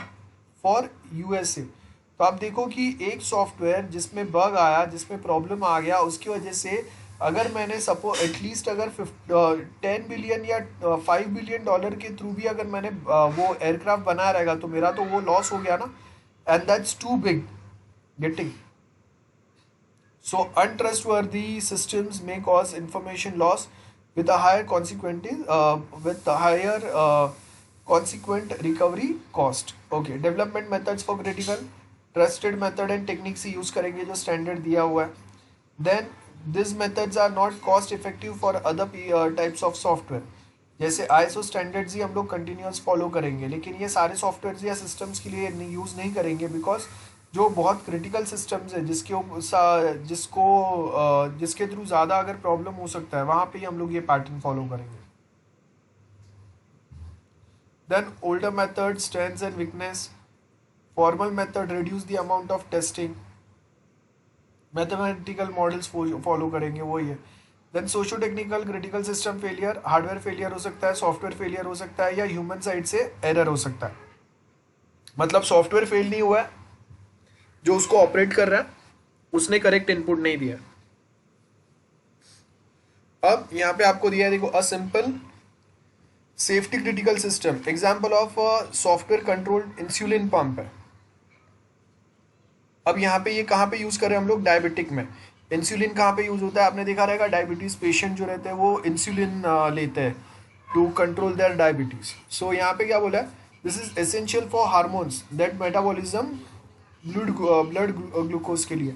for USA. तो आप देखो कि एक सॉफ्टवेयर जिसमें बग आया, जिसमें प्रॉब्लम आ गया, उसकी वजह से अगर मैंने सपोज एटलीस्ट अगर 10 बिलियन या 5 बिलियन डॉलर के थ्रू भी अगर मैंने वो एयरक्राफ्ट बनाया रहेगा तो मेरा तो वो लॉस हो गया ना, and that's too big getting. So untrustworthy systems may cause information loss with a higher with a higher consequent recovery cost. Okay, development methods for critical trusted method and techniques use करेंगे जो standard दिया हुआ है. Then these methods are not cost effective for other types of software. जैसे ISO standards ही हम लोग continuous follow करेंगे, लेकिन ये सारे सॉफ्टवेयर या सिस्टम्स के लिए यूज़ नहीं करेंगे बिकॉज जो बहुत क्रिटिकल सिस्टम्स है जिसके थ्रू ज़्यादा अगर प्रॉब्लम हो सकता है वहाँ पे ही हम लोग ये पैटर्न फॉलो करेंगे. Then older method strengths and weakness. Formal method reduce the amount of testing. Mathematical models follow करेंगे, वही है. Then socio technical critical system failure. Hardware failure हो सकता है, सॉफ्टवेयर फेलियर हो सकता है, या ह्यूमन साइड से एरर हो सकता है. मतलब सॉफ्टवेयर फेल नहीं हुआ है, जो उसको ऑपरेट कर रहा है उसने करेक्ट इनपुट नहीं दिया. अब यहां पे आपको दिया है देखो, a simple safety critical system. Example of software controlled insulin pump है. अब यहाँ पे ये कहाँ पे यूज कर रहे हैं हम लोग? डायबिटिक में. इंसुलिन कहाँ पे यूज होता है? आपने देखा रहेगा डायबिटीज पेशेंट जो रहते हैं वो इंसुलिन लेते हैं टू कंट्रोल देयर डायबिटीज. सो यहाँ पे क्या बोला है? This is essential for hormones that metabolism blood glucose के लिए.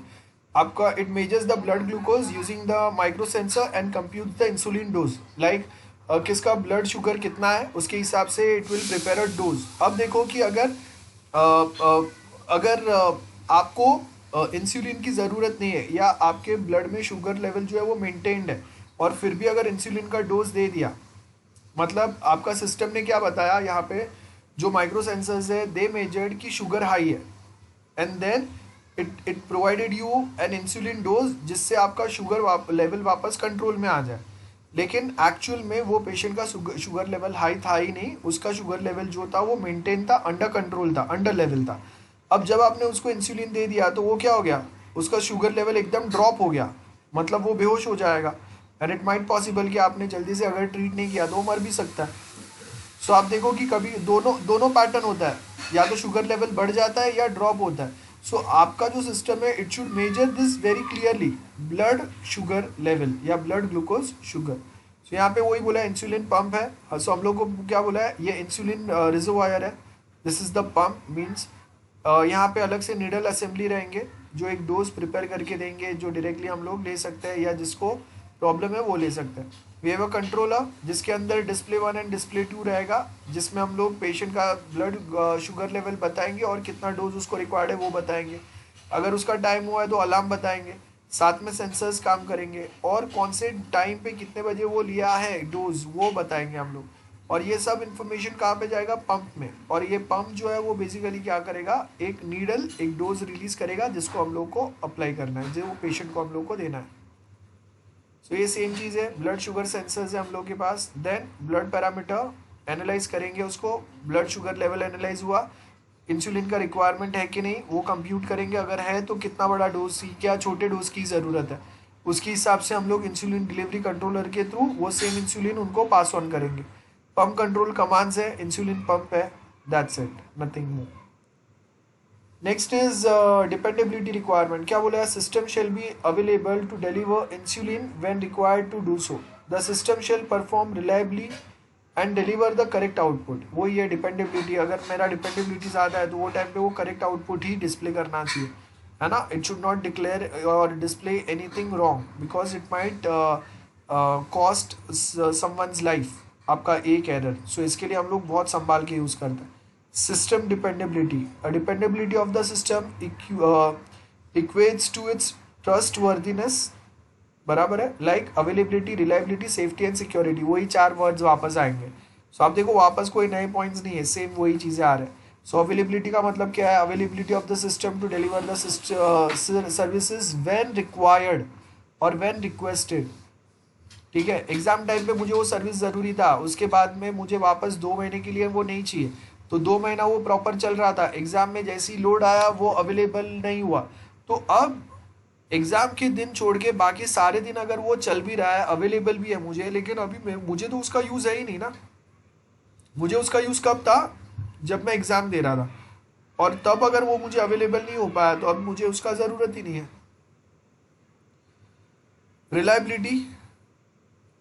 आपका it measures the blood glucose using the micro sensor and compute the insulin dose. Like किसका ब्लड शुगर कितना है उसके हिसाब से it will prepare a dose. अब देखो कि अगर आपको इंसुलिन की ज़रूरत नहीं है या आपके ब्लड में शुगर लेवल जो है वो मेंटेन्ड है और फिर भी अगर इंसुलिन का डोज दे दिया, मतलब आपका सिस्टम ने क्या बताया यहाँ पे, जो माइक्रो सेंसर्स है दे मेजर्ड की शुगर हाई है and then it provided you an insulin dose जिससे आपका शुगर लेवल वापस कंट्रोल में आ जाए. लेकिन एक्चुअल में वो पेशेंट का शुगर लेवल हाई था ही नहीं, उसका शुगर लेवल जो था वो मेंटेन था, अंडर कंट्रोल था, अंडर लेवल था. अब जब आपने उसको इंसुलिन दे दिया तो वो क्या हो गया, उसका शुगर लेवल एकदम ड्रॉप हो गया, मतलब वो बेहोश हो जाएगा. एंड इट माइट पॉसिबल कि आपने जल्दी से अगर ट्रीट नहीं किया तो वो मर भी सकता है. सो आप देखो कि कभी दोनों पैटर्न होता है, या तो शुगर लेवल बढ़ जाता है या ड्रॉप होता है. सो आपका जो सिस्टम है it should measure this very clearly, blood sugar level या ब्लड ग्लूकोज शुगर. सो यहाँ पे वही बोला है इंसुलिन पंप है. सो हम लोग को क्या बोला है, ये इंसुलिन रिजर्वायर है, this is the pump. Means यहाँ पे अलग से निडल असेंबली रहेंगे जो एक डोज प्रिपेयर करके देंगे, जो डायरेक्टली हम लोग ले सकते हैं या जिसको प्रॉब्लम है वो ले सकते हैं. वी हैव अ कंट्रोलर जिसके अंदर डिस्प्ले 1 एंड डिस्प्ले 2 रहेगा, जिसमें हम लोग पेशेंट का ब्लड शुगर लेवल बताएंगे और कितना डोज उसको रिक्वायर्ड है वो बताएंगे. अगर उसका टाइम हुआ है तो अलार्म बताएंगे. साथ में सेंसर्स काम करेंगे और कौन से टाइम पे कितने बजे वो लिया है डोज वो बताएंगे हम लोग. और ये सब इन्फॉर्मेशन कहाँ पे जाएगा? पंप में. और ये पंप जो है वो बेसिकली क्या करेगा, एक नीडल एक डोज रिलीज करेगा जिसको हम लोग को अप्लाई करना है, जो वो पेशेंट को हम लोग को देना है. सो ये सेम चीज़ है. ब्लड शुगर सेंसर्स है हम लोग के पास. देन ब्लड पैरामीटर एनालाइज करेंगे उसको, ब्लड शुगर लेवल एनालाइज हुआ, इंसुलिन का रिक्वायरमेंट है कि नहीं वो कंप्यूट करेंगे, अगर है तो कितना बड़ा डोज की, क्या छोटे डोज की ज़रूरत है, उसके हिसाब से हम लोग इंसुलिन डिलीवरी कंट्रोलर के थ्रू वो सेम इंसुलिन उनको पास ऑन करेंगे. पंप कंट्रोल कमांड्स है, इंसुलिन पंप है, that's it, nothing more. Next is dependability requirement. क्या बोला है? System shall be available to deliver insulin when required to do so. The system shall perform reliably and deliver the correct output. वही है डिपेंडेबिलिटी. अगर मेरा डिपेंडेबिलिटी ज़्यादा है तो वो टाइम पे वो करेक्ट आउटपुट ही डिस्प्ले करना चाहिए, है ना. इट शुड नॉट डिक्लेयर और display anything wrong because it might cost someone's life, आपका एक एरर. सो इसके लिए हम लोग बहुत संभाल के यूज़ करते हैं. System dependability. Dependability of the system equates to its trustworthiness, बराबर है, like availability, reliability, safety and security, वही 4 वर्ड्स वापस आएंगे। सो आप देखो वापस कोई नए पॉइंट्स नहीं है, सेम वही चीज़ें आ रहे हैं। सो अवेलेबिलिटी का मतलब क्या है? Availability of the system to deliver the services when required और व्हेन रिक्वेस्टेड। ठीक है, एग्जाम टाइम पे मुझे वो सर्विस ज़रूरी था, उसके बाद में मुझे वापस 2 महीने के लिए वो नहीं चाहिए, तो 2 महीना वो प्रॉपर चल रहा था, एग्जाम में जैसे ही लोड आया वो अवेलेबल नहीं हुआ, तो अब एग्जाम के दिन छोड़ के बाकी सारे दिन अगर वो चल भी रहा है, अवेलेबल भी है मुझे, लेकिन अभी मुझे तो उसका यूज़ है ही नहीं ना। मुझे उसका यूज़ कब था? जब मैं एग्ज़ाम दे रहा था, और तब अगर वो मुझे अवेलेबल नहीं हो पाया तो अब मुझे उसका ज़रूरत ही नहीं है। रिलायबिलिटी,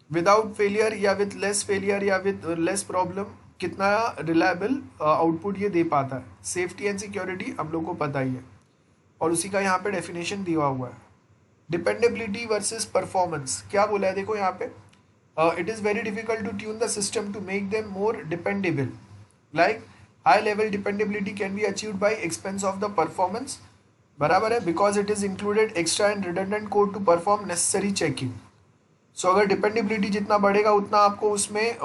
विदाउट फेलियर या विथ लेस फेलियर या विथ लेस प्रॉब्लम कितना रिलायबल आउटपुट ये दे पाता है। सेफ्टी एंड सिक्योरिटी हम लोग को पता ही है, और उसी का यहाँ पे डेफिनेशन दिया हुआ है। डिपेंडेबिलिटी वर्सेस परफॉर्मेंस, क्या बोला है देखो यहाँ पे, it is very difficult to tune the system to make them more dependable, like high level dependability can be achieved by expense of the performance, बराबर है, because it is included extra and redundant code to perform necessary checking. So अगर डिपेंडेबिलिटी जितना बढ़ेगा उतना आपको उसमें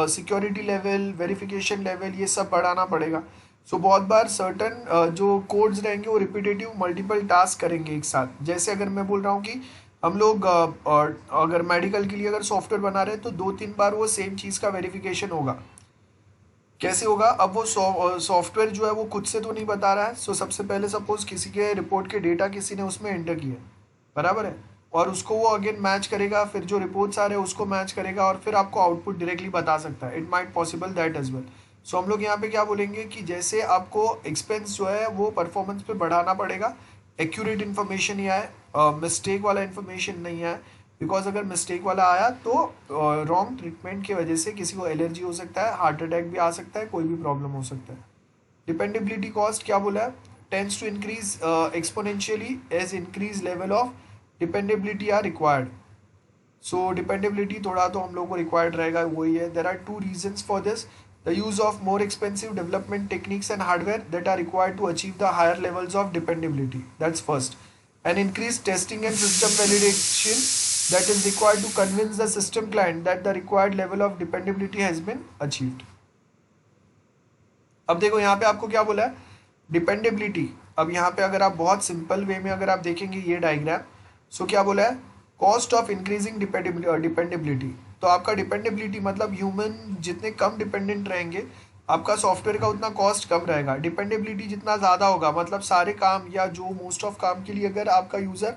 सिक्योरिटी लेवल, वेरिफिकेशन लेवल, ये सब बढ़ाना पड़ेगा। सो बहुत बार सर्टन जो कोड्स रहेंगे वो रिपीटेटिव मल्टीपल टास्क करेंगे एक साथ। जैसे अगर मैं बोल रहा हूँ कि हम लोग अगर मेडिकल के लिए अगर सॉफ्टवेयर बना रहे हैं तो 2-3 बार वो सेम चीज़ का वेरिफिकेशन होगा। कैसे होगा? अब वो सॉफ्टवेयर जो है वो खुद से तो नहीं बता रहा है। सो सबसे पहले सपोज किसी के रिपोर्ट के डेटा किसी ने उसमें एंटर किया, बराबर है, और उसको वो अगेन मैच करेगा, फिर जो रिपोर्ट्स आ रहे हैं उसको मैच करेगा, और फिर आपको आउटपुट डायरेक्टली बता सकता है। It might possible that as well. So हम लोग यहाँ पे क्या बोलेंगे कि जैसे आपको एक्सपेंस जो है वो परफॉर्मेंस पे बढ़ाना पड़ेगा, एक्यूरेट इन्फॉर्मेशन ही आए, मिस्टेक वाला इन्फॉर्मेशन नहीं आए, बिकॉज अगर मिस्टेक वाला आया तो रॉन्ग ट्रीटमेंट की वजह से किसी को एलर्जी हो सकता है, हार्ट अटैक भी आ सकता है, कोई भी प्रॉब्लम हो सकता है। डिपेंडेबिलिटी कॉस्ट क्या बोला है? Tends to increase exponentially as increase level of dependability are required. So dependability थोड़ा तो हम लोग को रिक्वायर्ड रहेगा, वही है। There are 2 reasons for this, the use of more expensive development techniques and hardware that are required to achieve the higher levels of dependability, that's first, and increased testing and system validation that is required to convince the system client that the required level of dependability has been achieved. अब देखो यहाँ पे आपको क्या बोला है? डिपेंडेबिलिटी। अब यहाँ पे अगर आप बहुत सिंपल वे में अगर आप देखेंगे ये डायग्राम, सो क्या बोला है? Cost of increasing dependability. तो आपका डिपेंडेबिलिटी मतलब ह्यूमन जितने कम डिपेंडेंट रहेंगे आपका सॉफ्टवेयर का उतना कॉस्ट कम रहेगा। डिपेंडेबिलिटी जितना ज़्यादा होगा मतलब सारे काम या जो मोस्ट ऑफ काम के लिए अगर आपका यूज़र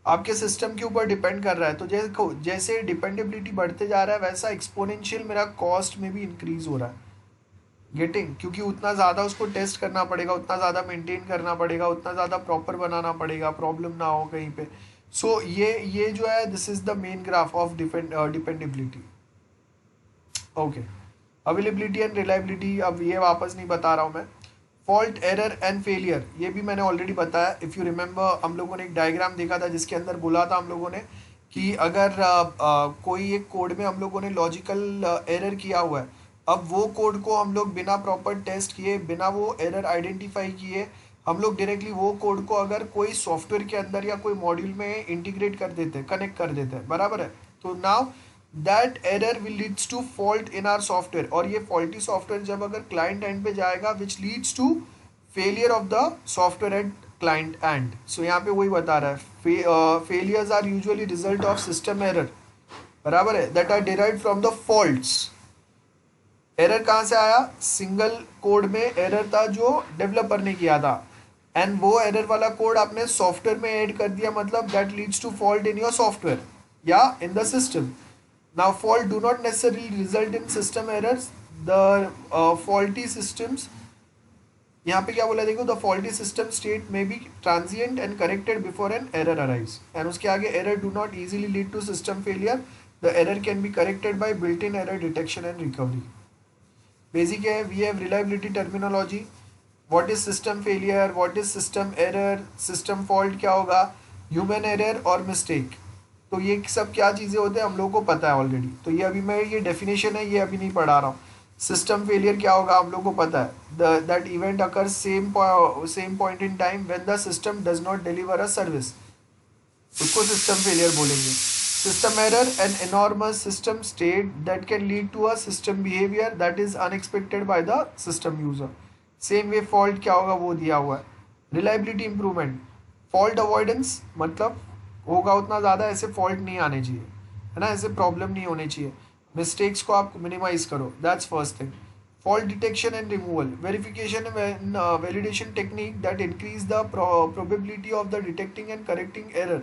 आपके सिस्टम के ऊपर डिपेंड कर रहा है, तो जैसे डिपेंडेबिलिटी बढ़ते जा रहा है वैसा एक्सपोनेंशियल मेरा कॉस्ट में भी इंक्रीज हो रहा है। गेटिंग? क्योंकि उतना ज़्यादा उसको टेस्ट करना पड़ेगा, उतना ज़्यादा मेंटेन करना पड़ेगा, उतना ज़्यादा प्रॉपर बनाना पड़ेगा, प्रॉब्लम ना हो कहीं पे। सो ये जो है this is the main graph of dependability. Okay, availability and reliability अब ये वापस नहीं बता रहा हूँ मैं। फॉल्ट, एरर एंड फेलियर, ये भी मैंने ऑलरेडी बताया। इफ़ यू रिमेंबर हम लोगों ने एक डायग्राम देखा था जिसके अंदर बोला था हम लोगों ने कि अगर कोई एक कोड में हम लोगों ने लॉजिकल एरर किया हुआ है, अब वो कोड को हम लोग बिना प्रॉपर टेस्ट किए, बिना वो एरर आइडेंटिफाई किए, हम लोग डायरेक्टली वो कोड को अगर कोई सॉफ्टवेयर के अंदर या कोई मॉड्यूल में इंटीग्रेट कर देते हैं, कनेक्ट कर देते हैं, बराबर है, तो now that error will leads to fault in our software, और ये फॉल्टी सॉफ्टवेयर जब अगर क्लाइंट एंड पे जाएगा which leads to failure of the software at client end. So यहाँ पे वही बता रहा है, failures are usually result of system error, बराबर है, that are derived from the faults. Error कहाँ से आया? सिंगल कोड में एरर था जो डेवलपर ने किया था, एंड वो एरर वाला कोड आपने सॉफ्टवेयर में ऐड कर दिया, मतलब that leads to fault in your software या in the system. Now fault do not necessarily result in system errors, the faulty systems, यहाँ पे क्या बोला देखो, द फॉल्टी सिस्टम स्टेट में be transient and corrected before an error arise, and उसके आगे error do not easily lead to system failure, the error can be corrected by built in error detection and recovery. Basic है, we have reliability terminology, what is system failure, what is system error, system fault क्या होगा, ह्यूमन एरर और मिस्टेक। तो ये सब क्या चीज़ें होते हैं हम लोगों को पता है ऑलरेडी, तो ये अभी मैं ये डेफिनेशन है ये अभी नहीं पढ़ा रहा हूँ। सिस्टम फेलियर क्या होगा हम लोग को पता है, that event occurs same point in time when the system does not deliver a service, उसको सिस्टम फेलियर बोलेंगे। System error, an enormous system state that can lead to a system behavior that is unexpected by the system user. Same way fault क्या होगा वो दिया हुआ है. Reliability improvement, fault avoidance मतलब होगा उतना ज़्यादा ऐसे fault नहीं आने चाहिए, है ना, ऐसे problem नहीं होने चाहिए. Mistakes को आप minimize करो. That's first thing. Fault detection and removal, verification and validation technique that increase the probability of the detecting and correcting error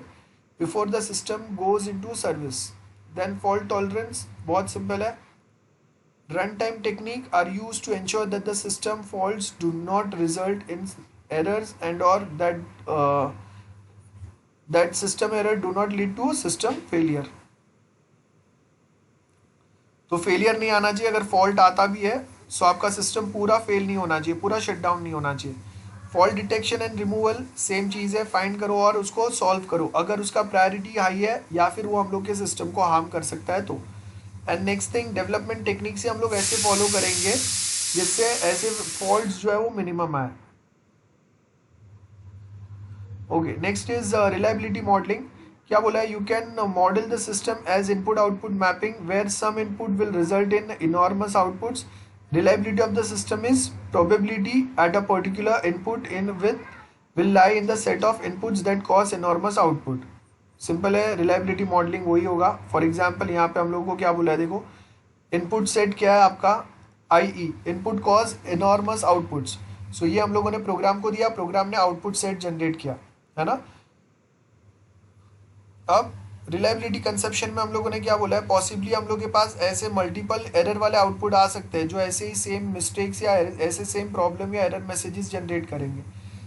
before the system goes into service. Then fault tolerance बहुत simple है. Runtime technique are used to ensure that the system faults do not result in errors and or that system error do not lead to system failure. तो फेलियर नहीं आना चाहिए. अगर फॉल्ट आता भी है सो आपका सिस्टम पूरा फेल नहीं होना चाहिए, पूरा शट डाउन नहीं होना चाहिए. Fault detection and removal same चीज़ है, फाइंड करो और उसको सॉल्व करो अगर उसका प्रायोरिटी हाई है या फिर वो हम लोग के सिस्टम को हार्म कर सकता है तो. And next thing, development technique से हम लोग ऐसे फॉलो करेंगे जिससे ऐसे फॉल्ट्स जो है वो मिनिमम आए. Okay, next is reliability modelling. क्या बोला है? You can model the system as input output mapping where some input will result in enormous outputs. Reliability of the system is probability at a particular input in with will lie in the set of inputs that cause enormous output. Simple है, रिलायबिलिटी मॉडलिंग वही होगा. फॉर एग्जाम्पल यहाँ पे हम लोग को क्या बोला है, देखो इनपुट सेट क्या है आपका, I input cause enormous outputs. So ये हम लोगों ने प्रोग्राम को दिया, प्रोग्राम ने आउटपुट सेट जनरेट किया, है ना. अब रिलायबिलिटी कंसेप्शन में हम लोगों ने क्या बोला है, पॉसिबली हम लोग के पास ऐसे मल्टीपल एरर वाले आउटपुट आ सकते हैं जो ऐसे ही सेम मिस्टेक्स या ऐसे सेम प्रॉब्लम या एरर मैसेजेस जनरेट करेंगे.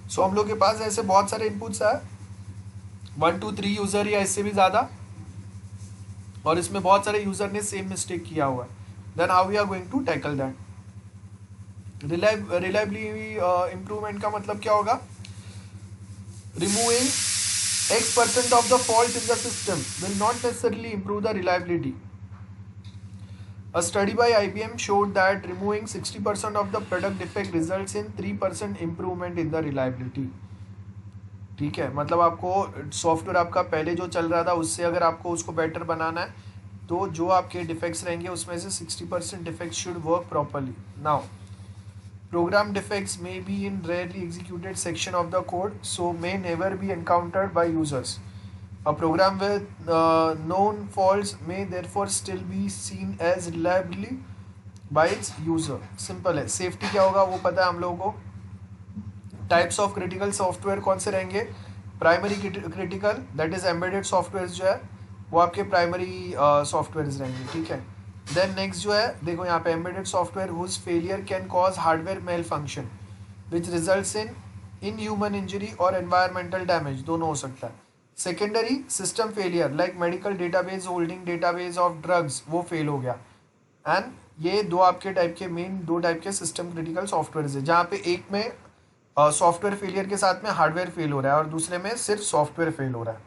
सो हम लोग के पास ऐसे बहुत सारे इनपुट्स है, 1 2 3 यूज़र या इससे भी ज़्यादा, और इसमें बहुत सारे यूज़र ने सेम मिस्टेक किया हुआ है. Then how we are going to tackle that. Reliability improvement का मतलब क्या होगा, removing X% of the fault in the system will not necessarily improve the reliability. A study by IBM showed that removing 60% of the product defect results in 3% improvement in the reliability. ठीक है, मतलब आपको सॉफ्टवेयर आपका पहले जो चल रहा था उससे अगर आपको उसको बेटर बनाना है तो जो आपके डिफेक्ट्स रहेंगे उसमें से 60% defects should work properly. Now program defects may be in rarely executed section of the code, so may never be encountered by users. A program with known faults may therefore still be seen as reliably by its user. Simple है. Safety क्या होगा वो पता है हम लोगों को. Types of critical software कौन से रहेंगे, primary critical that is embedded software जो है वो आपके प्राइमरी सॉफ्टवेयर रहेंगे. ठीक है. देन नेक्स्ट जो है देखो यहाँ पे embedded software whose failure can cause hardware malfunction which results in inhuman injury और एनवायरमेंटल डैमेज, दोनों हो सकता है. Secondary system failure like medical database holding database of drugs, वो फेल हो गया. एंड ये दो आपके टाइप के मेन दो टाइप के सिस्टम क्रिटिकल सॉफ्टवेयर है जहाँ पे एक में सॉफ्टवेयर फेलियर के साथ में हार्डवेयर फेल हो रहा है और दूसरे में सिर्फ सॉफ्टवेयर फेल हो रहा है.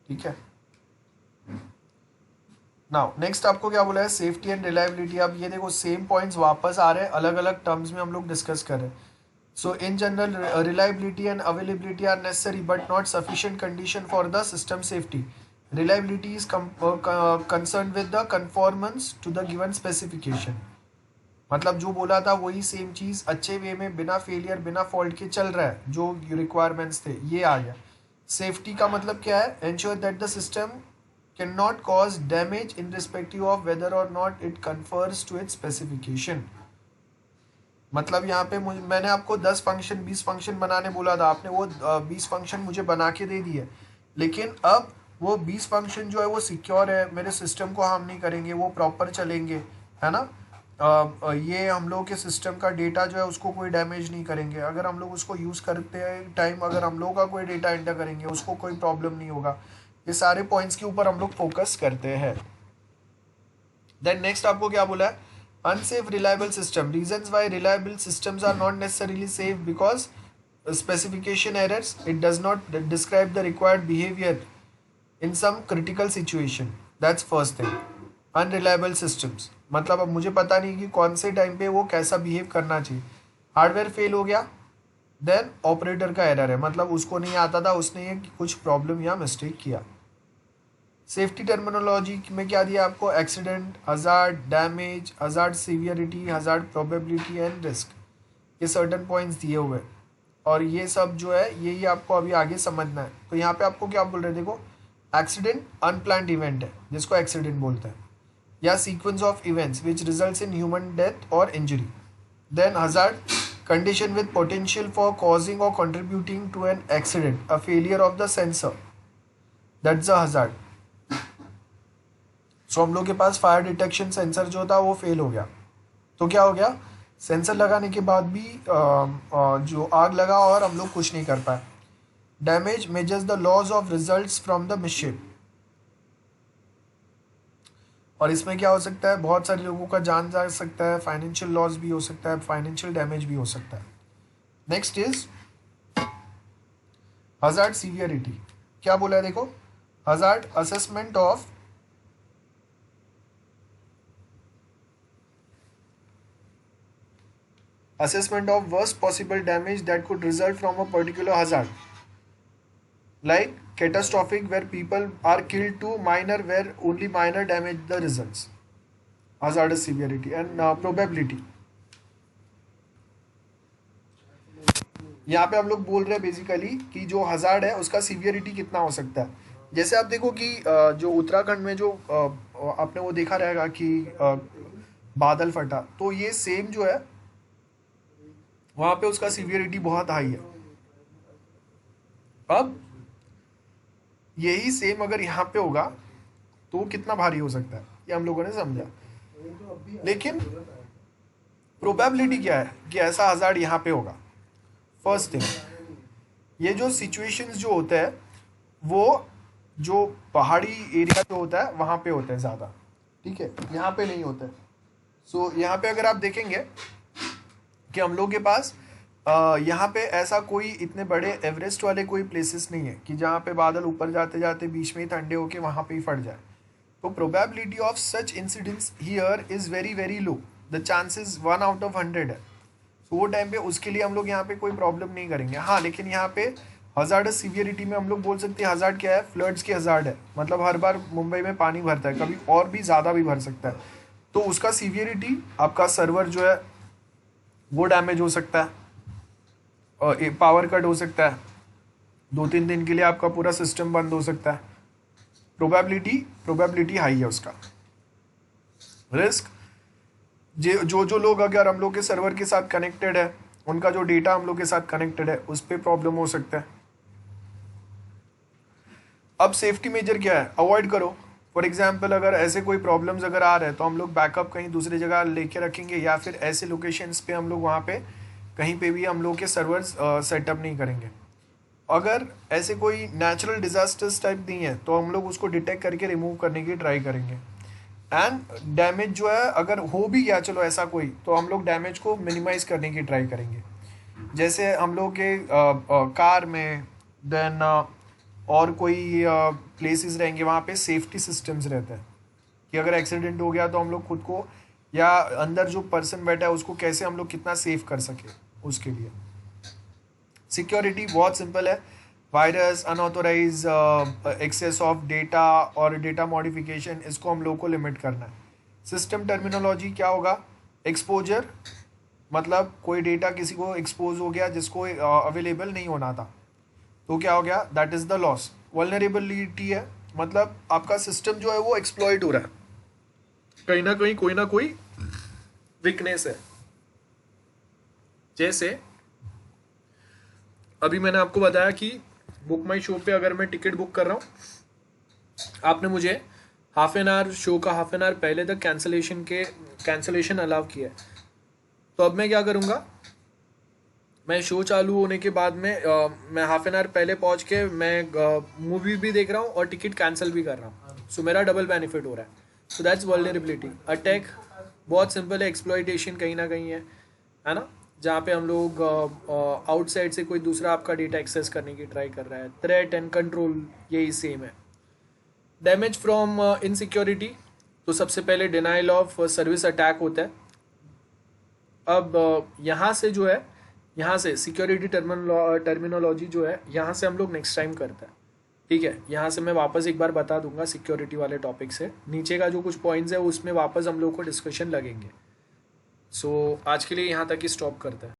ठीक है. नाउ नेक्स्ट आपको क्या बोला है, सेफ्टी एंड रिलायबिलिटी. अब ये देखो सेम पॉइंट्स वापस आ रहे हैं, अलग अलग टर्म्स में हम लोग डिस्कस कर रहे हैं. So in general reliability and availability are necessary but not sufficient condition for the system safety. Reliability is concern with the conformance to the given specification. मतलब जो बोला था वही सेम चीज़ अच्छे वे में बिना फेलियर बिना फॉल्ट के चल रहा है, जो रिक्वायरमेंट्स थे ये आ गया. सेफ्टी का मतलब क्या है, ensure that the system can not cause damage in respective of whether or not it conforms to its specification. मतलब यहाँ पे मैंने आपको 10 फंक्शन 20 फंक्शन बनाने बोला था, आपने वो 20 फंक्शन मुझे बना के दे दिए, लेकिन अब वो 20 फंक्शन जो है वो सिक्योर है, मेरे सिस्टम को हार्म नहीं करेंगे, वो प्रॉपर चलेंगे, है ना. ये हम लोग के सिस्टम का डेटा जो है उसको कोई डैमेज नहीं करेंगे. अगर हम लोग उसको यूज़ करते हैं टाइम अगर हम लोग का कोई डेटा एंटर करेंगे उसको कोई प्रॉब्लम नहीं होगा. ये सारे पॉइंट्स के ऊपर हम लोग फोकस करते हैं. देन नेक्स्ट आपको क्या बोला है, unsafe reliable system. Reasons why reliable systems are not necessarily safe because specification errors, it does not describe the required behavior in some critical situation. That's first thing. Unreliable systems मतलब अब मुझे पता नहीं कि कौन से टाइम पे वो कैसा बिहेव करना चाहिए. हार्डवेयर फेल हो गया, देन ऑपरेटर का एरर है, मतलब उसको नहीं आता था, उसने ये कुछ प्रॉब्लम या मिस्टेक किया. सेफ्टी टर्मिनोलॉजी में क्या दिया आपको? Accident, hazard, damage, hazard severity, hazard probability and risk, ये सर्टन पॉइंट्स दिए हुए हैं। और ये सब जो है यही आपको अभी आगे समझना है। तो यहाँ पे आपको क्या बोल रहे हैं, देखो, एक्सीडेंट अनप्लान्ड इवेंट है जिसको एक्सीडेंट बोलते हैं, या sequence of events which results in human death or injury. Then hazard, condition with potential for causing or contributing to an accident, a failure of the sensor, that's a hazard. So हम लोग के पास फायर डिटेक्शन सेंसर जो था वो फेल हो गया, तो क्या हो गया? सेंसर लगाने के बाद भी जो आग लगा और हम लोग कुछ नहीं कर पाए। Damage measures the loss of results from the mishap, और इसमें क्या हो सकता है? बहुत सारे लोगों का जान जा सकता है, फाइनेंशियल लॉस भी हो सकता है, फाइनेंशियल डैमेज भी हो सकता है। Next is hazard severity. क्या बोला है देखो, hazard assessment of worst possible damage that could result from a particular hazard, like catastrophic where people are killed to minor where only minor damage the results. Hazardous severity and probability, यहाँ पे हम लोग बोल रहे हैं बेसिकली कि जो हजार्ड है उसका सीवियरिटी कितना हो सकता है। जैसे आप देखो कि जो उत्तराखंड में जो आपने वो देखा रहेगा कि बादल फटा, तो ये सेम जो है वहां पे उसका सीवियरिटी बहुत हाई है। अब यही सेम अगर यहाँ पे होगा तो कितना भारी हो सकता है, ये हम लोगों ने समझा। लेकिन प्रोबेबिलिटी क्या है कि ऐसा हजार्ड यहाँ पे होगा? फर्स्ट थिंग, ये जो सिचुएशंस जो होते हैं वो जो पहाड़ी एरिया जो होता है वहाँ पे होता है ज़्यादा, ठीक है, यहाँ पे नहीं होता है। सो यहाँ पे अगर आप देखेंगे कि हम लोग के पास यहाँ पे ऐसा कोई इतने बड़े एवरेस्ट वाले कोई प्लेसेस नहीं है कि जहाँ पे बादल ऊपर जाते जाते बीच में ही ठंडे होके वहाँ पे ही फट जाए। तो probability of such incidents here is very very low, the chances 1 out of 100 है। तो वो टाइम पे उसके लिए हम लोग यहाँ पे कोई प्रॉब्लम नहीं करेंगे। हाँ, लेकिन यहाँ पे हजार्डस सीवियरिटी में हम लोग बोल सकते हैं हजार्ड क्या है? फ्लड्स की हजार्ड है, मतलब हर बार मुंबई में पानी भरता है, कभी और भी ज़्यादा भी भर सकता है, तो उसका सीवियरिटी आपका सर्वर जो है वो डैमेज हो सकता है, और पावर कट हो सकता है, 2-3 दिन के लिए आपका पूरा सिस्टम बंद हो सकता है। प्रोबेबिलिटी हाई है उसका। रिस्क, जो लोग अगर हम लोग के सर्वर के साथ कनेक्टेड है, उनका जो डेटा हम लोग के साथ कनेक्टेड है, उस पर प्रॉब्लम हो सकता है। अब सेफ्टी मेजर क्या है? अवॉइड करो। फॉर एग्जाम्पल अगर ऐसे कोई प्रॉब्लम्स अगर आ रहे हैं तो हम लोग बैकअप कहीं दूसरी जगह लेके रखेंगे, या फिर ऐसे लोकेशंस पे हम लोग वहाँ पे कहीं पे भी हम लोग के सर्वर्स सेटअप नहीं करेंगे। अगर ऐसे कोई नेचुरल डिजास्टर्स टाइप नहीं है तो हम लोग उसको डिटेक्ट करके रिमूव करने की ट्राई करेंगे। एंड डैमेज जो है अगर हो भी गया चलो ऐसा कोई, तो हम लोग डैमेज को मिनिमाइज करने की ट्राई करेंगे। जैसे हम लोग के कार में, देन और कोई प्लेसेस रहेंगे वहाँ पे सेफ्टी सिस्टम्स रहते हैं कि अगर एक्सीडेंट हो गया तो हम लोग खुद को या अंदर जो पर्सन बैठा है उसको कैसे हम लोग कितना सेफ कर सके उसके लिए। सिक्योरिटी बहुत सिंपल है, virus, unauthorised access of data और डेटा मॉडिफिकेशन, इसको हम लोग को लिमिट करना है। सिस्टम टर्मिनोलॉजी क्या होगा? एक्सपोजर, मतलब कोई डेटा किसी को एक्सपोज हो गया जिसको अवेलेबल नहीं होना था, तो क्या हो गया? That is the loss. Vulnerability है, मतलब आपका सिस्टम जो है वो एक्सप्लॉइट हो रहा है, कहीं ना कहीं कोई ना कोई वीकनेस है। जैसे अभी मैंने आपको बताया कि बुक माई शो पे अगर मैं टिकट बुक कर रहा हूँ, आपने मुझे हाफ एन आवर, शो का हाफ एन आवर पहले तक कैंसलेशन अलाउ किया है, तो अब मैं क्या करूँगा? मैं शो चालू होने के बाद में मैं हाफ एन आवर पहले पहुँच के मैं मूवी भी देख रहा हूँ और टिकट कैंसिल भी कर रहा हूँ, सो मेरा डबल बेनिफिट हो रहा है। So that's vulnerability. अटैक बहुत सिंपल है, एक्सप्लॉइटेशन कहीं ना कहीं है ना, जहाँ पे हम लोग आउटसाइड से कोई दूसरा आपका डेटा एक्सेस करने की ट्राई कर रहा है। थ्रेट एंड कंट्रोल यही सेम है। डैमेज फ्रॉम इनसिक्योरिटी, तो सबसे पहले डिनाइल ऑफ सर्विस अटैक होता है। अब यहाँ से जो है, यहाँ से सिक्योरिटी टर्मिनोलॉजी जो है यहाँ से हम लोग नेक्स्ट टाइम करते हैं ठीक है, यहाँ से मैं वापस एक बार बता दूंगा सिक्योरिटी वाले टॉपिक से, नीचे का जो कुछ पॉइंट्स है उसमें वापस हम लोग को डिस्कशन लगेंगे। सो आज के लिए यहाँ तक ही स्टॉप करते हैं।